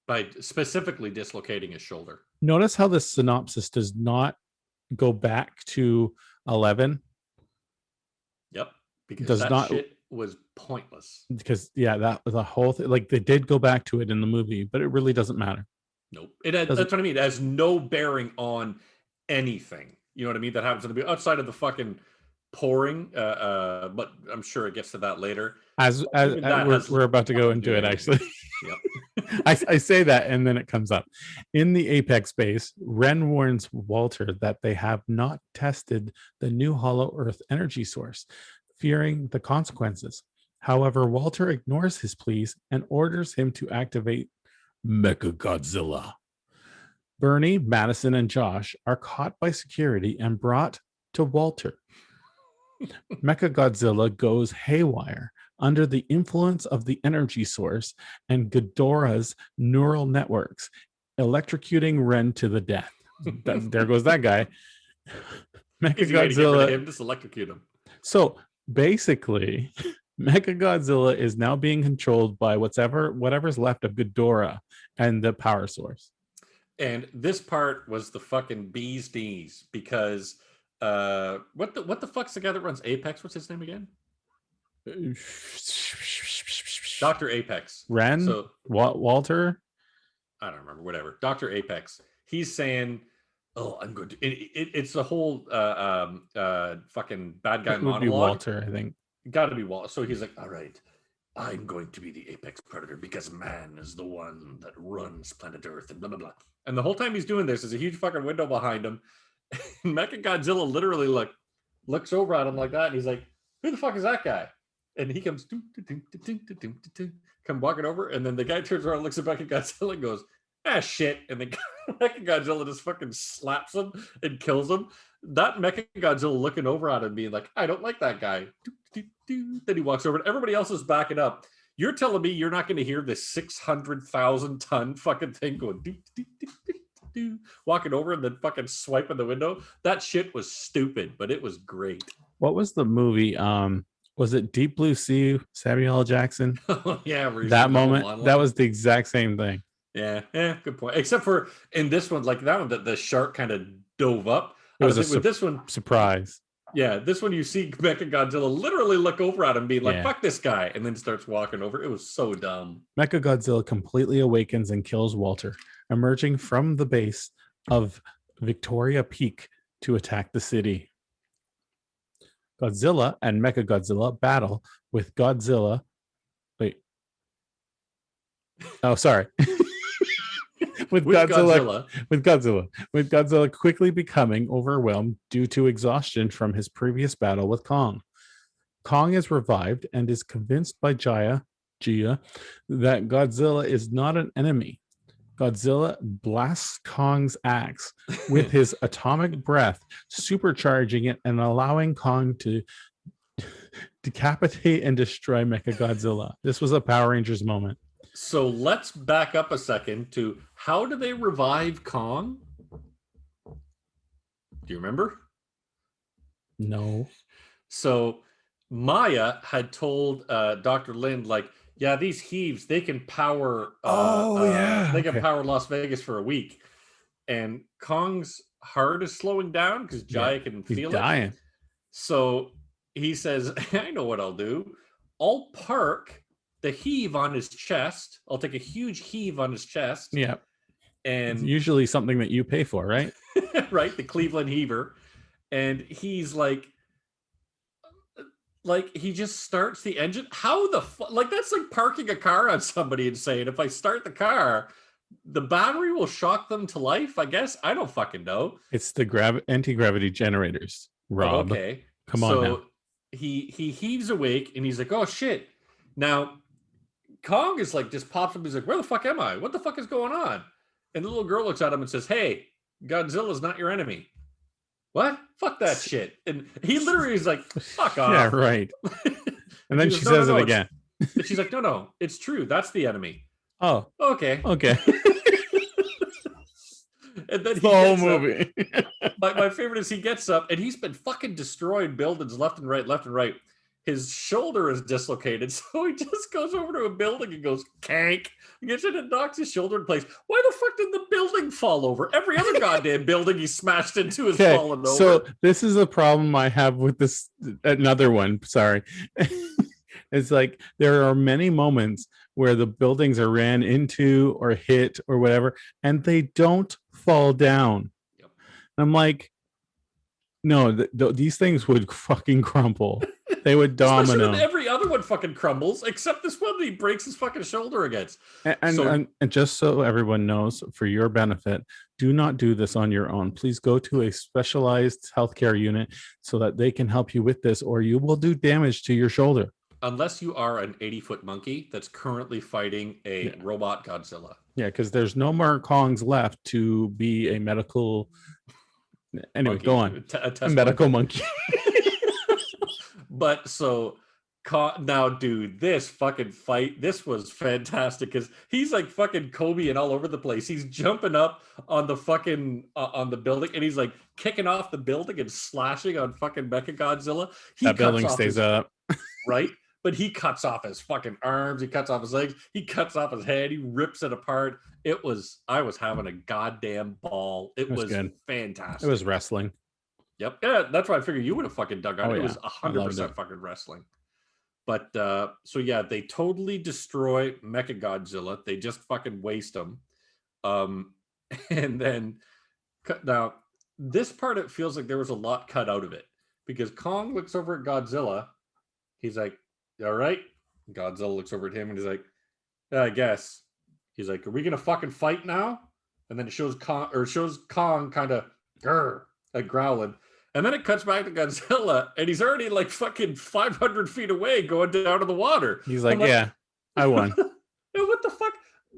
By specifically dislocating his shoulder. Notice how the synopsis does not go back to 11. Yep. Because Does that not- shit was pointless. Because that was a whole thing. Like, they did go back to it in the movie, but it really doesn't matter. Nope. That's what I mean. It has no bearing on anything. You know what I mean? That happens in the outside of the fucking pouring. But I'm sure it gets to that later. As we're about to go into it, actually. Yep. I say that and then it comes up. In the Apex base, Ren warns Walter that they have not tested the new Hollow Earth energy source, fearing the consequences. However, Walter ignores his pleas and orders him to activate Mechagodzilla. Bernie, Madison, and Josh are caught by security and brought to Walter. Mechagodzilla goes haywire under the influence of the energy source and Ghidorah's neural networks, electrocuting Ren to the death. There goes that guy. Mechagodzilla. Him, just electrocute him. So basically, Mechagodzilla is now being controlled by whatever's left of Ghidorah and the power source. And this part was the fucking bee's knees because what the fuck's the guy that runs Apex? What's his name again? Dr. Apex. Ren? So Walter? I don't remember, whatever. Dr. Apex. He's saying, oh, I'm going to it's the whole fucking bad guy monologue. Be Walter, I think. Gotta be Walter. So he's like, all right, I'm going to be the apex predator because man is the one that runs planet Earth and blah blah blah. And the whole time he's doing this, there's a huge fucking window behind him. And Mechagodzilla literally looks over at him like that, and he's like, who the fuck is that guy? And he comes come walking over, and then the guy turns around and looks at Mechagodzilla and goes, ah shit. And then Mechagodzilla just fucking slaps him and kills him. That Mechagodzilla looking over at him being like, I don't like that guy. Then he walks over and everybody else is backing up. You're telling me you're not going to hear this 600,000 ton fucking thing going walking over and then fucking swiping the window? That shit was stupid, but it was great. What was the movie? Was it Deep Blue Sea, Samuel L. Jackson? Yeah, that moment, that was the exact same thing. Yeah, good point. Except for in this one, like that one, the shark kind of dove up. It was with this one, surprise. Yeah, this one you see Mechagodzilla literally look over at him, being like, "Fuck this guy," and then starts walking over. It was so dumb. Mechagodzilla completely awakens and kills Walter, emerging from the base of Victoria Peak to attack the city. Godzilla and Mechagodzilla battle with Godzilla. Wait. Oh, sorry. With Godzilla quickly becoming overwhelmed due to exhaustion from his previous battle with Kong. Kong is revived and is convinced by Jaya that Godzilla is not an enemy. Godzilla blasts Kong's axe with his atomic breath, supercharging it and allowing Kong to decapitate and destroy Mechagodzilla. This was a Power Rangers moment. So let's back up a second to how do they revive Kong? Do you remember? No. So Maya had told Dr. Lind, like, yeah, these heaves, they can power they can power Las Vegas for a week. And Kong's heart is slowing down because Jaya can feel dying. It. So he says, I know what I'll do. I'll park the heave on his chest. I'll take a huge heave on his chest. Yeah. And it's usually something that you pay for, right? Right, the Cleveland heaver. And he's like he just starts the engine. How the fuck? Like, that's like parking a car on somebody and saying, if I start the car, the battery will shock them to life, I guess. I don't fucking know. It's the anti-gravity generators, Oh, Rob. okay. Come on now. So he heaves awake and he's like, oh shit. Now Kong is like, just pops up. He's like, where the fuck am I? What the fuck is going on? And the little girl looks at him and says, hey, Godzilla's not your enemy. What? Fuck that shit. And he literally is like, fuck off. Yeah, right. And then she says it again. And she's like, no, it's true. That's the enemy. Oh, okay. And then the whole movie. My favorite is he gets up and he's been fucking destroying buildings left and right. His shoulder is dislocated, so he just goes over to a building and goes kank. He gets in and knocks his shoulder in place. Why the fuck did the building fall over? Every other goddamn building he smashed into is falling over. So this is the problem I have with this. Another one. Sorry. It's like there are many moments where the buildings are ran into or hit or whatever, and they don't fall down. Yep. I'm like, no, these things would fucking crumple. They would domino. Especially when every other one fucking crumbles, except this one he breaks his fucking shoulder against. And just so everyone knows, for your benefit, do not do this on your own. Please go to a specialized healthcare unit so that they can help you with this, or you will do damage to your shoulder. Unless you are an 80-foot monkey that's currently fighting a robot Godzilla. Yeah, because there's no more Kongs left to be a medical. Anyway, monkey. Go on. A medical monkey. But so now, dude, this fucking fight, this was fantastic because he's like fucking Kobe and all over the place. He's jumping up on the fucking on the building and he's like kicking off the building and slashing on fucking Mechagodzilla. That building stays up. Right? But he cuts off his fucking arms. He cuts off his legs. He cuts off his head. He rips it apart. I was having a goddamn ball. It was good. Fantastic. It was wrestling. Yep. Yeah, that's why I figured you would have fucking dug on it. It was 100% fucking wrestling. But so yeah, they totally destroy Mechagodzilla. They just fucking waste him. And then now this part, it feels like there was a lot cut out of it because Kong looks over at Godzilla. He's like, all right. Godzilla looks over at him and he's like, yeah, I guess. He's like, are we gonna fucking fight now? And then it shows Kong kind of like growling. And then it cuts back to Godzilla, and he's already like fucking 500 feet away going down to the water. He's like, yeah, I won. What the fuck?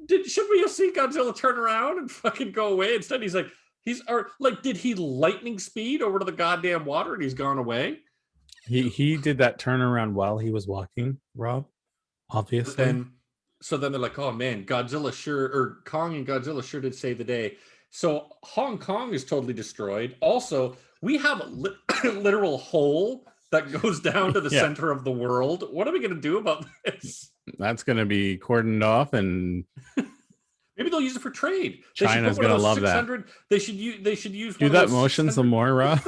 Should we have seen Godzilla turn around and fucking go away? Instead, he's like, did he lightning speed over to the goddamn water and he's gone away? He did that turnaround while he was walking, Rob, obviously. So then they're like, oh man, Kong and Godzilla sure did save the day. So Hong Kong is totally destroyed. Also, we have a literal hole that goes down to the center of the world. What are we going to do about this? That's going to be cordoned off, and maybe they'll use it for trade. China's going to love that. They should use. Do that motion some more, Rob.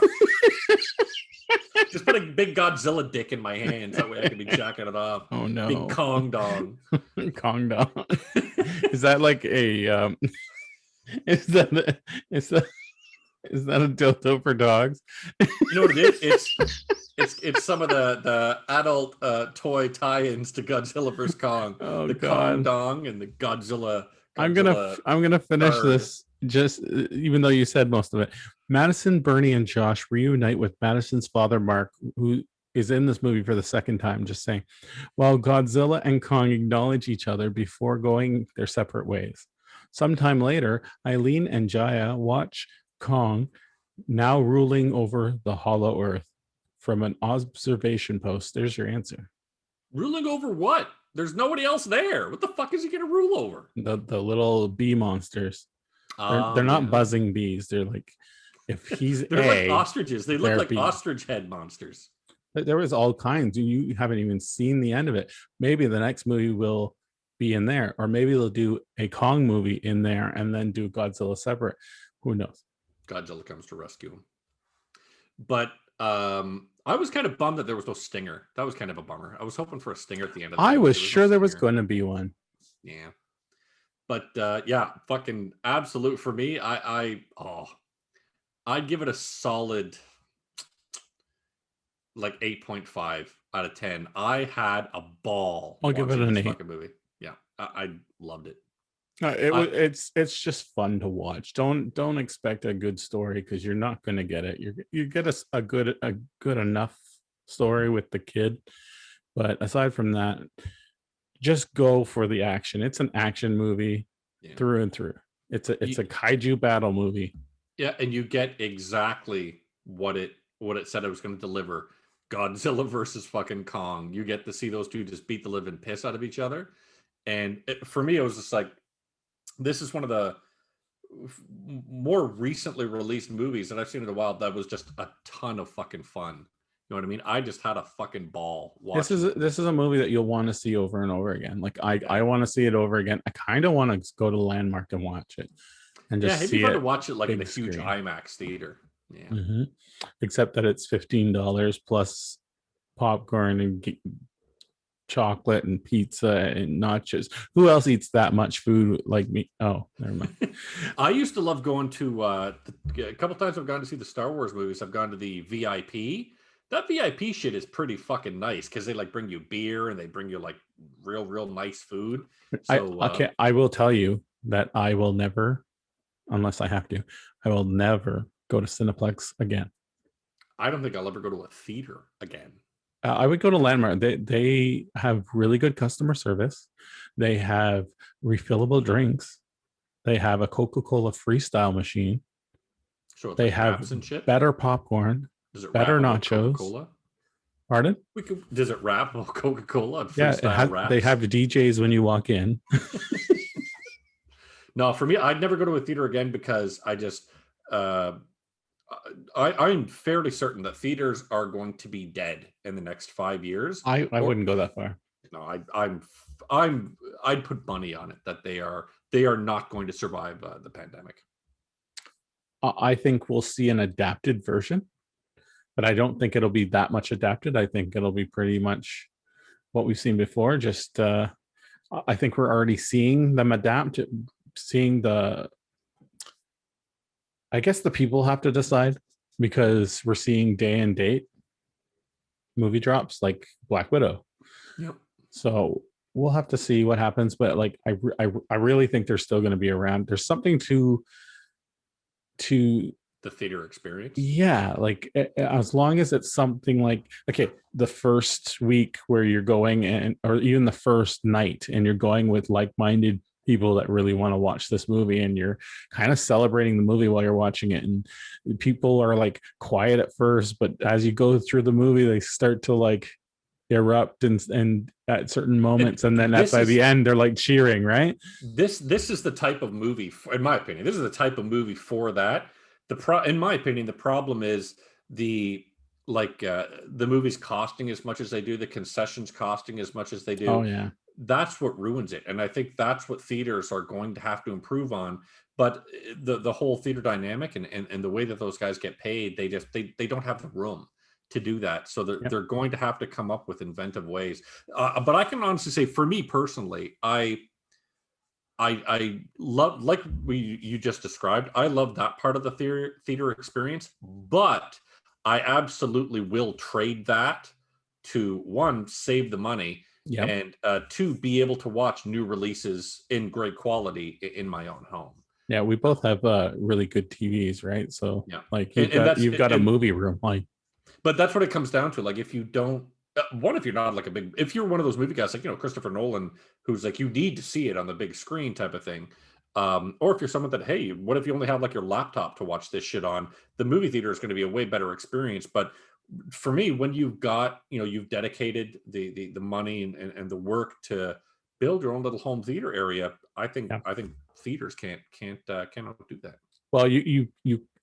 Just put a big Godzilla dick in my hands. That way I can be jacking it off. Oh no, big Kong dong. Kong dong. Is that like a? Is that a dildo for dogs? You know what it is? It's some of the adult toy tie-ins to Godzilla vs. Kong. Oh, the God. Kong dong and the Godzilla. I'm gonna finish this. Just even though you said most of it. Madison, Bernie, and Josh reunite with Madison's father, Mark, who is in this movie for the second time. Just saying, while Godzilla and Kong acknowledge each other before going their separate ways. Sometime later, Eileen and Jaya watch Kong, now ruling over the hollow earth, from an observation post. There's your answer. Ruling over what? There's nobody else there. What the fuck is he going to rule over? The little bee monsters. They're not buzzing bees. They're like, if he's they're like ostriches. They look like bees. Ostrich head monsters. There was all kinds. You haven't even seen the end of it. Maybe the next movie will be in there, or maybe they'll do a Kong movie in there and then do Godzilla separate. Who knows? Godzilla comes to rescue him. But I was kind of bummed that there was no stinger. That was kind of a bummer. I was hoping for a stinger at the end of the I was sure there was going to be one. Yeah. But yeah, fucking absolute for me. I'd give it a solid like 8.5 out of 10. I had a ball. I'll give it an 8. Fucking movie. Yeah, I loved it. It's just fun to watch. Don't expect a good story because you're not going to get it. You get a good enough story with the kid, but aside from that, just go for the action. It's an action movie through and through. It's a kaiju battle movie. Yeah, and you get exactly what it said it was going to deliver. Godzilla versus fucking Kong. You get to see those two just beat the living piss out of each other. And for me, it was just like, this is one of the more recently released movies that I've seen in a while that was just a ton of fucking fun. You know what I mean? I just had a fucking ball watching. This is a movie that you'll want to see over and over again. Like I want to see it over again. I kind of want to go to Landmark and watch it, and just it'd be fun to watch it like in a huge IMAX theater. Yeah. Mm-hmm. Except that it's $15 plus popcorn and chocolate and pizza and nachos. Who else eats that much food like me? Oh, never mind. I used to love going to a couple times I've gone to see the Star Wars movies. I've gone to the VIP. That VIP shit is pretty fucking nice because they like bring you beer and they bring you like real nice food. So, I will tell you that I will never, unless I have to, I will never go to Cineplex again. I don't think I'll ever go to a theater again. I would go to Landmark. They have really good customer service. They have refillable drinks. They have a Coca-Cola freestyle machine. So they like have and shit? Better popcorn. Does it better nachos? Coca-Cola? Pardon? Does it rap about Coca-Cola and freestyle raps? They have DJs when you walk in. No, for me, I'd never go to a theater again because I just I'm fairly certain that theaters are going to be dead in the next 5 years. I wouldn't go that far. No, I'd put money on it that they are not going to survive the pandemic. I think we'll see an adapted version, but I don't think it'll be that much adapted. I think it'll be pretty much what we've seen before. Just I think we're already seeing them adapt. I guess the people have to decide because we're seeing day and date movie drops like Black Widow. Yep. So we'll have to see what happens. But like, I really think they're still going to be around. There's something to the theater experience. Yeah. Like as long as it's something like, okay, the first week where you're going or even the first night and you're going with like-minded people that really want to watch this movie and you're kind of celebrating the movie while you're watching it, and people are like quiet at first, but as you go through the movie they start to like erupt and at certain moments, and then by the end they're like cheering, right? This is the type of movie, in my opinion, this is the type of movie for that. In my opinion, the problem is the movies costing as much as they do, the concessions costing as much as they do. Oh yeah. That's what ruins it. And I think that's what theaters are going to have to improve on. But the whole theater dynamic and the way that those guys get paid, they don't have the room to do that. So they're going to have to come up with inventive ways. But I can honestly say, for me personally, I love, like you just described, I love that part of the theater experience, but I absolutely will trade that to, one, save the money, and two, be able to watch new releases in great quality in my own home. Yeah, we both have really good TVs, right? So like you've got a movie room, like. But that's what it comes down to. Like, if you don't, if you're not like if you're one of those movie guys, like, Christopher Nolan, who's like, you need to see it on the big screen type of thing. Or if you're someone that, hey, what if you only have like your laptop to watch this shit on? The movie theater is going to be a way better experience. But for me, when you've got, you've dedicated the money and the work to build your own little home theater area, I think theaters can't do that. Well, you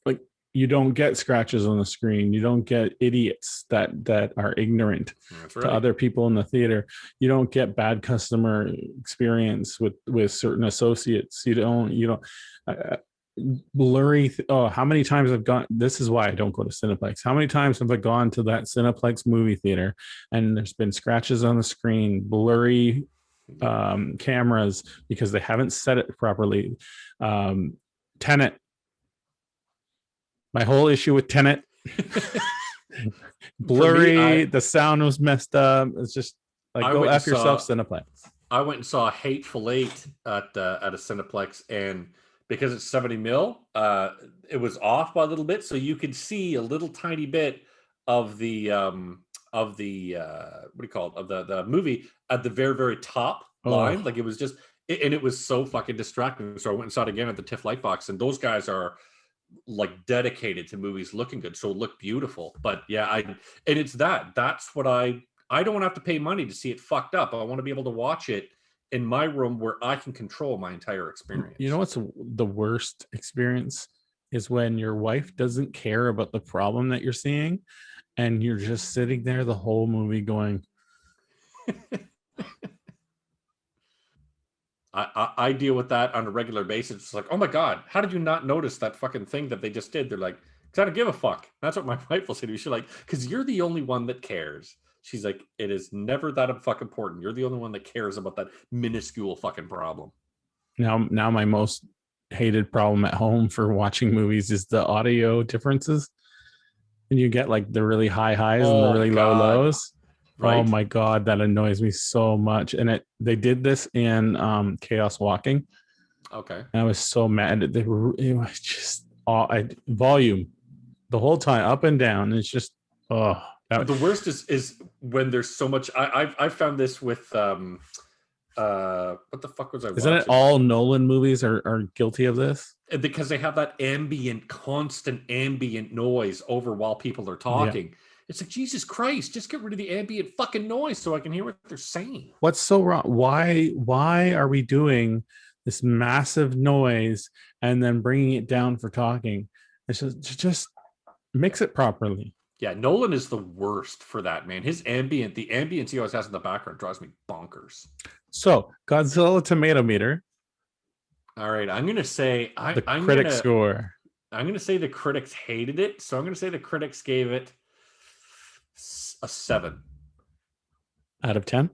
like, you don't get scratches on the screen. You don't get idiots that are ignorant to other people in the theater. You don't get bad customer experience with certain associates. You don't blurry. How many times I've gone? This is why I don't go to Cineplex. How many times have I gone to that Cineplex movie theater and there's been scratches on the screen, blurry cameras because they haven't set it properly. Tenet. My whole issue with Tenet, blurry, the sound was messed up. It's just like, go F yourself, Cineplex. I went and saw Hateful Eight at a Cineplex, and because it's 70 mil, it was off by a little bit, so you could see a little tiny bit of the what do you call it, of the movie at the very very top line. Oh, Like it was just, and it was so fucking distracting. So I went and saw it again at the TIFF Lightbox, and those guys are like dedicated to movies looking good, so it looked beautiful. But yeah, and it's that's what I don't want to have to pay money to see it fucked up. I want to be able to watch it in my room where I can control my entire experience. you know what's the worst experience is when your wife doesn't care about the problem that you're seeing, and you're just sitting there the whole movie going, I deal with that on a regular basis. It's like, oh my God, how did you not notice that fucking thing that they just did? They're like, because I don't give a fuck. That's what my wife will say to me. She's like, because you're the only one that cares. She's like, it is never that fucking important. You're the only one that cares about that minuscule fucking problem. now my most hated problem at home for watching movies is the audio differences. And you get like the really high highs and the really low lows. Right? Oh my God, that annoys me so much. And they did this in Chaos Walking. Okay. And I was so mad. It was just volume the whole time, up and down. It's just, oh. The worst is when there's so much. I've found this with what the fuck was I watching? Isn't it all Nolan movies are guilty of this? Because they have that constant ambient noise over while people are talking. Yeah. It's like, Jesus Christ, just get rid of the ambient fucking noise so I can hear what they're saying. What's so wrong? Why are we doing this massive noise and then bringing it down for talking? It's just mix it properly. Yeah, Nolan is the worst for that, man. The ambience he always has in the background drives me bonkers. So, Godzilla tomato meter. All right, I'm going to say the critic score. I'm going to say the critics hated it, so I'm going to say the critics gave it a 7 out of 10.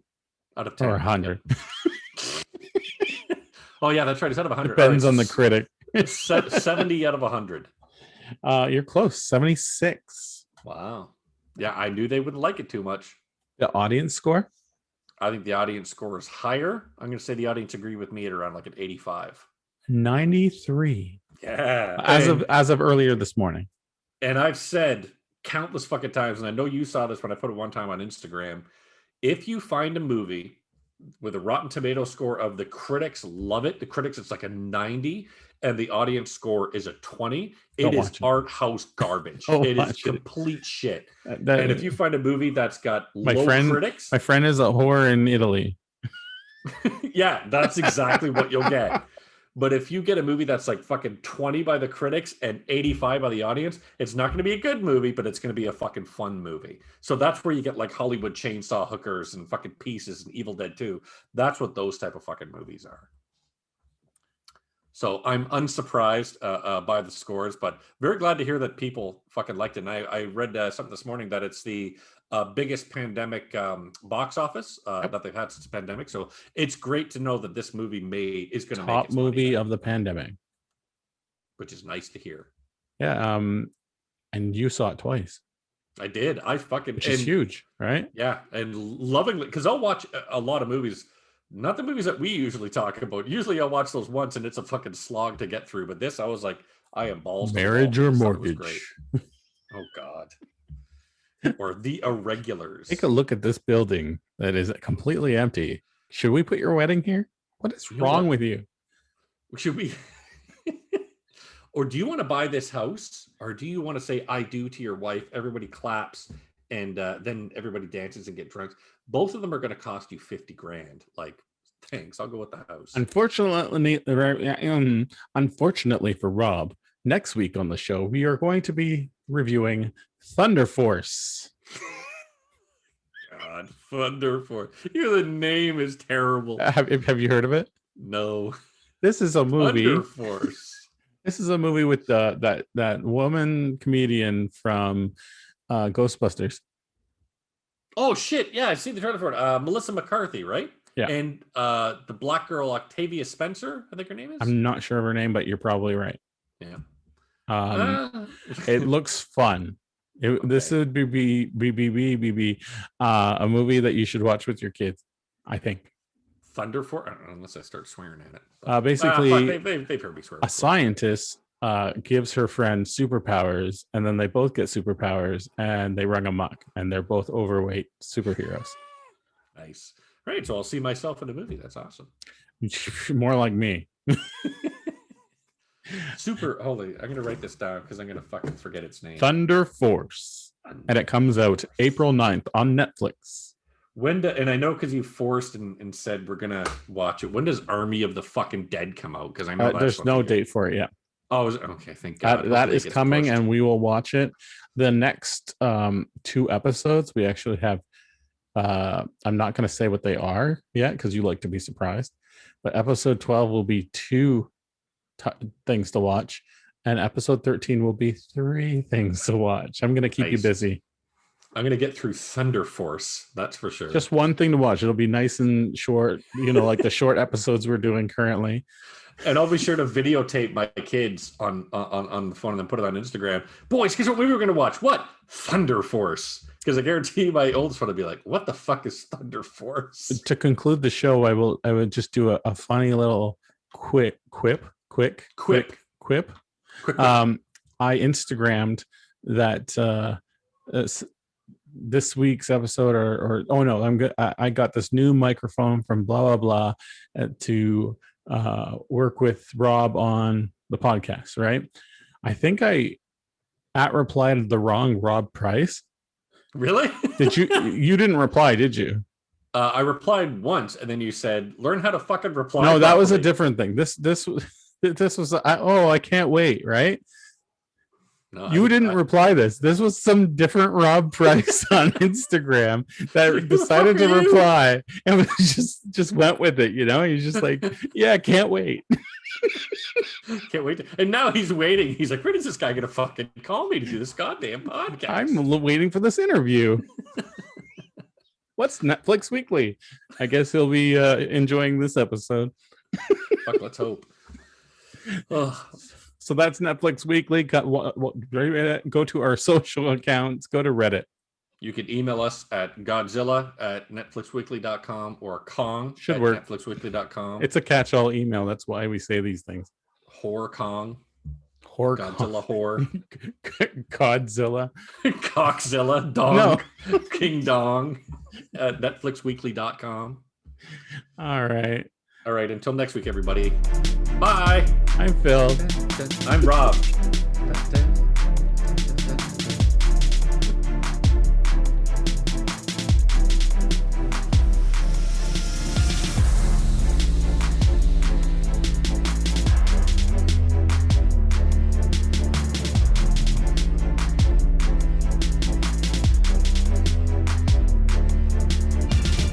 Out of 10 or 100. Oh yeah, that's right. It's out of 100. Depends on the critic. 70 out of 100. You're close. 76. Wow. Yeah, I knew they wouldn't like it too much. The audience score? I think the audience score is higher. I'm going to say the audience agree with me at around like an 85. 93. Yeah. As of earlier this morning. And I've said countless fucking times, and I know you saw this when I put it one time on Instagram, if you find a movie with a Rotten Tomato score of the critics love it, the critics it's like a 90, and the audience score is a 20, it is art house garbage. It is complete shit. And if you find a movie that's got low critics, my friend is a whore in Italy. Yeah, that's exactly what you'll get. But if you get a movie that's like fucking 20 by the critics and 85 by the audience, it's not going to be a good movie, but it's going to be a fucking fun movie. So that's where you get like Hollywood Chainsaw Hookers and fucking Pieces and Evil Dead 2. That's what those type of fucking movies are. So I'm unsurprised by the scores, but very glad to hear that people fucking liked it. And I read something this morning that it's the biggest pandemic box office that they've had since the pandemic. So it's great to know that this movie is going to make top movie of the pandemic, which is nice to hear. Yeah, and you saw it twice. I did. Which is huge, right? Yeah, and lovingly, because I'll watch a lot of movies. Not the movies that we usually talk about. Usually I'll watch those once and it's a fucking slog to get through. But this, I was like, I am balls. Marriage or Mortgage. Oh, God. Or The Irregulars. Take a look at this building that is completely empty. Should we put your wedding here? What is wrong with you? Should we? Or do you want to buy this house? Or do you want to say, I do to your wife? Everybody claps. And then everybody dances and get drunk. Both of them are going to cost you $50,000. Like, thanks. I'll go with the house. Unfortunately for Rob, next week on the show, we are going to be reviewing Thunder Force. God, Thunder Force. The name is terrible. Have you heard of it? No. This is a movie. Thunder Force. This is a movie with that woman comedian from Ghostbusters. Oh shit! Yeah, I see the trailer for it. Melissa McCarthy, right? Yeah. And the black girl Octavia Spencer, I think her name is. I'm not sure of her name, but you're probably right. Yeah. It looks fun. This would be a movie that you should watch with your kids, I think. Thunder Force. I don't know, unless I start swearing at it. Basically, they've heard me swear. A scientist gives her friend superpowers, and then they both get superpowers, and they run amok, and they're both overweight superheroes. Nice. Right. So I'll see myself in the movie. That's awesome. More like me. Holy, I'm gonna write this down because I'm gonna fucking forget its name. Thunder Force, and it comes out April 9th on Netflix. And I know because you forced and said we're gonna watch it. When does Army of the Fucking Dead come out? Because I know there's no date for it yet. Oh, okay. Thank God. That is coming, and we will watch it. The next 2 episodes, we actually have. I'm not going to say what they are yet because you like to be surprised. But episode 12 will be 2 things to watch, and episode 13 will be 3 things to watch. I'm going to keep you busy. I'm going to get through Thunder Force. That's for sure. Just one thing to watch. It'll be nice and short, like the short episodes we're doing currently. And I'll be sure to videotape my kids on the phone and then put it on Instagram. Boys, guess what we were going to watch? What? Thunder Force. Because I guarantee my oldest one will be like, what the fuck is Thunder Force? To conclude the show, I would just do a funny little quip. I Instagrammed that this week's episode I got this new microphone from blah blah blah to work with Rob on the podcast, right? I think I replied the wrong Rob price. Really? Did you didn't reply, did you? I replied once, and then you said, learn how to fucking reply. No, that was a different thing. This was I can't wait, right? No, you didn't reply this. This was some different Rob Price on Instagram that decided to reply and just went with it, He's just like, yeah, can't wait. Can't wait. And now he's waiting. He's like, when is this guy going to fucking call me to do this goddamn podcast? I'm waiting for this interview. What's Netflix Weekly? I guess he'll be enjoying this episode. Fuck, let's hope. So that's Netflix Weekly. Go to our social accounts. Go to Reddit. You can email us at godzilla@netflixweekly.com or Kong at netflixweekly.com. It's a catch-all email. That's why we say these things. Whore Kong. Godzilla whore. Godzilla. Coxzilla. Dong. No. King Dong at netflixweekly.com. All right. Until next week, everybody. Bye. I'm Phil. I'm Rob.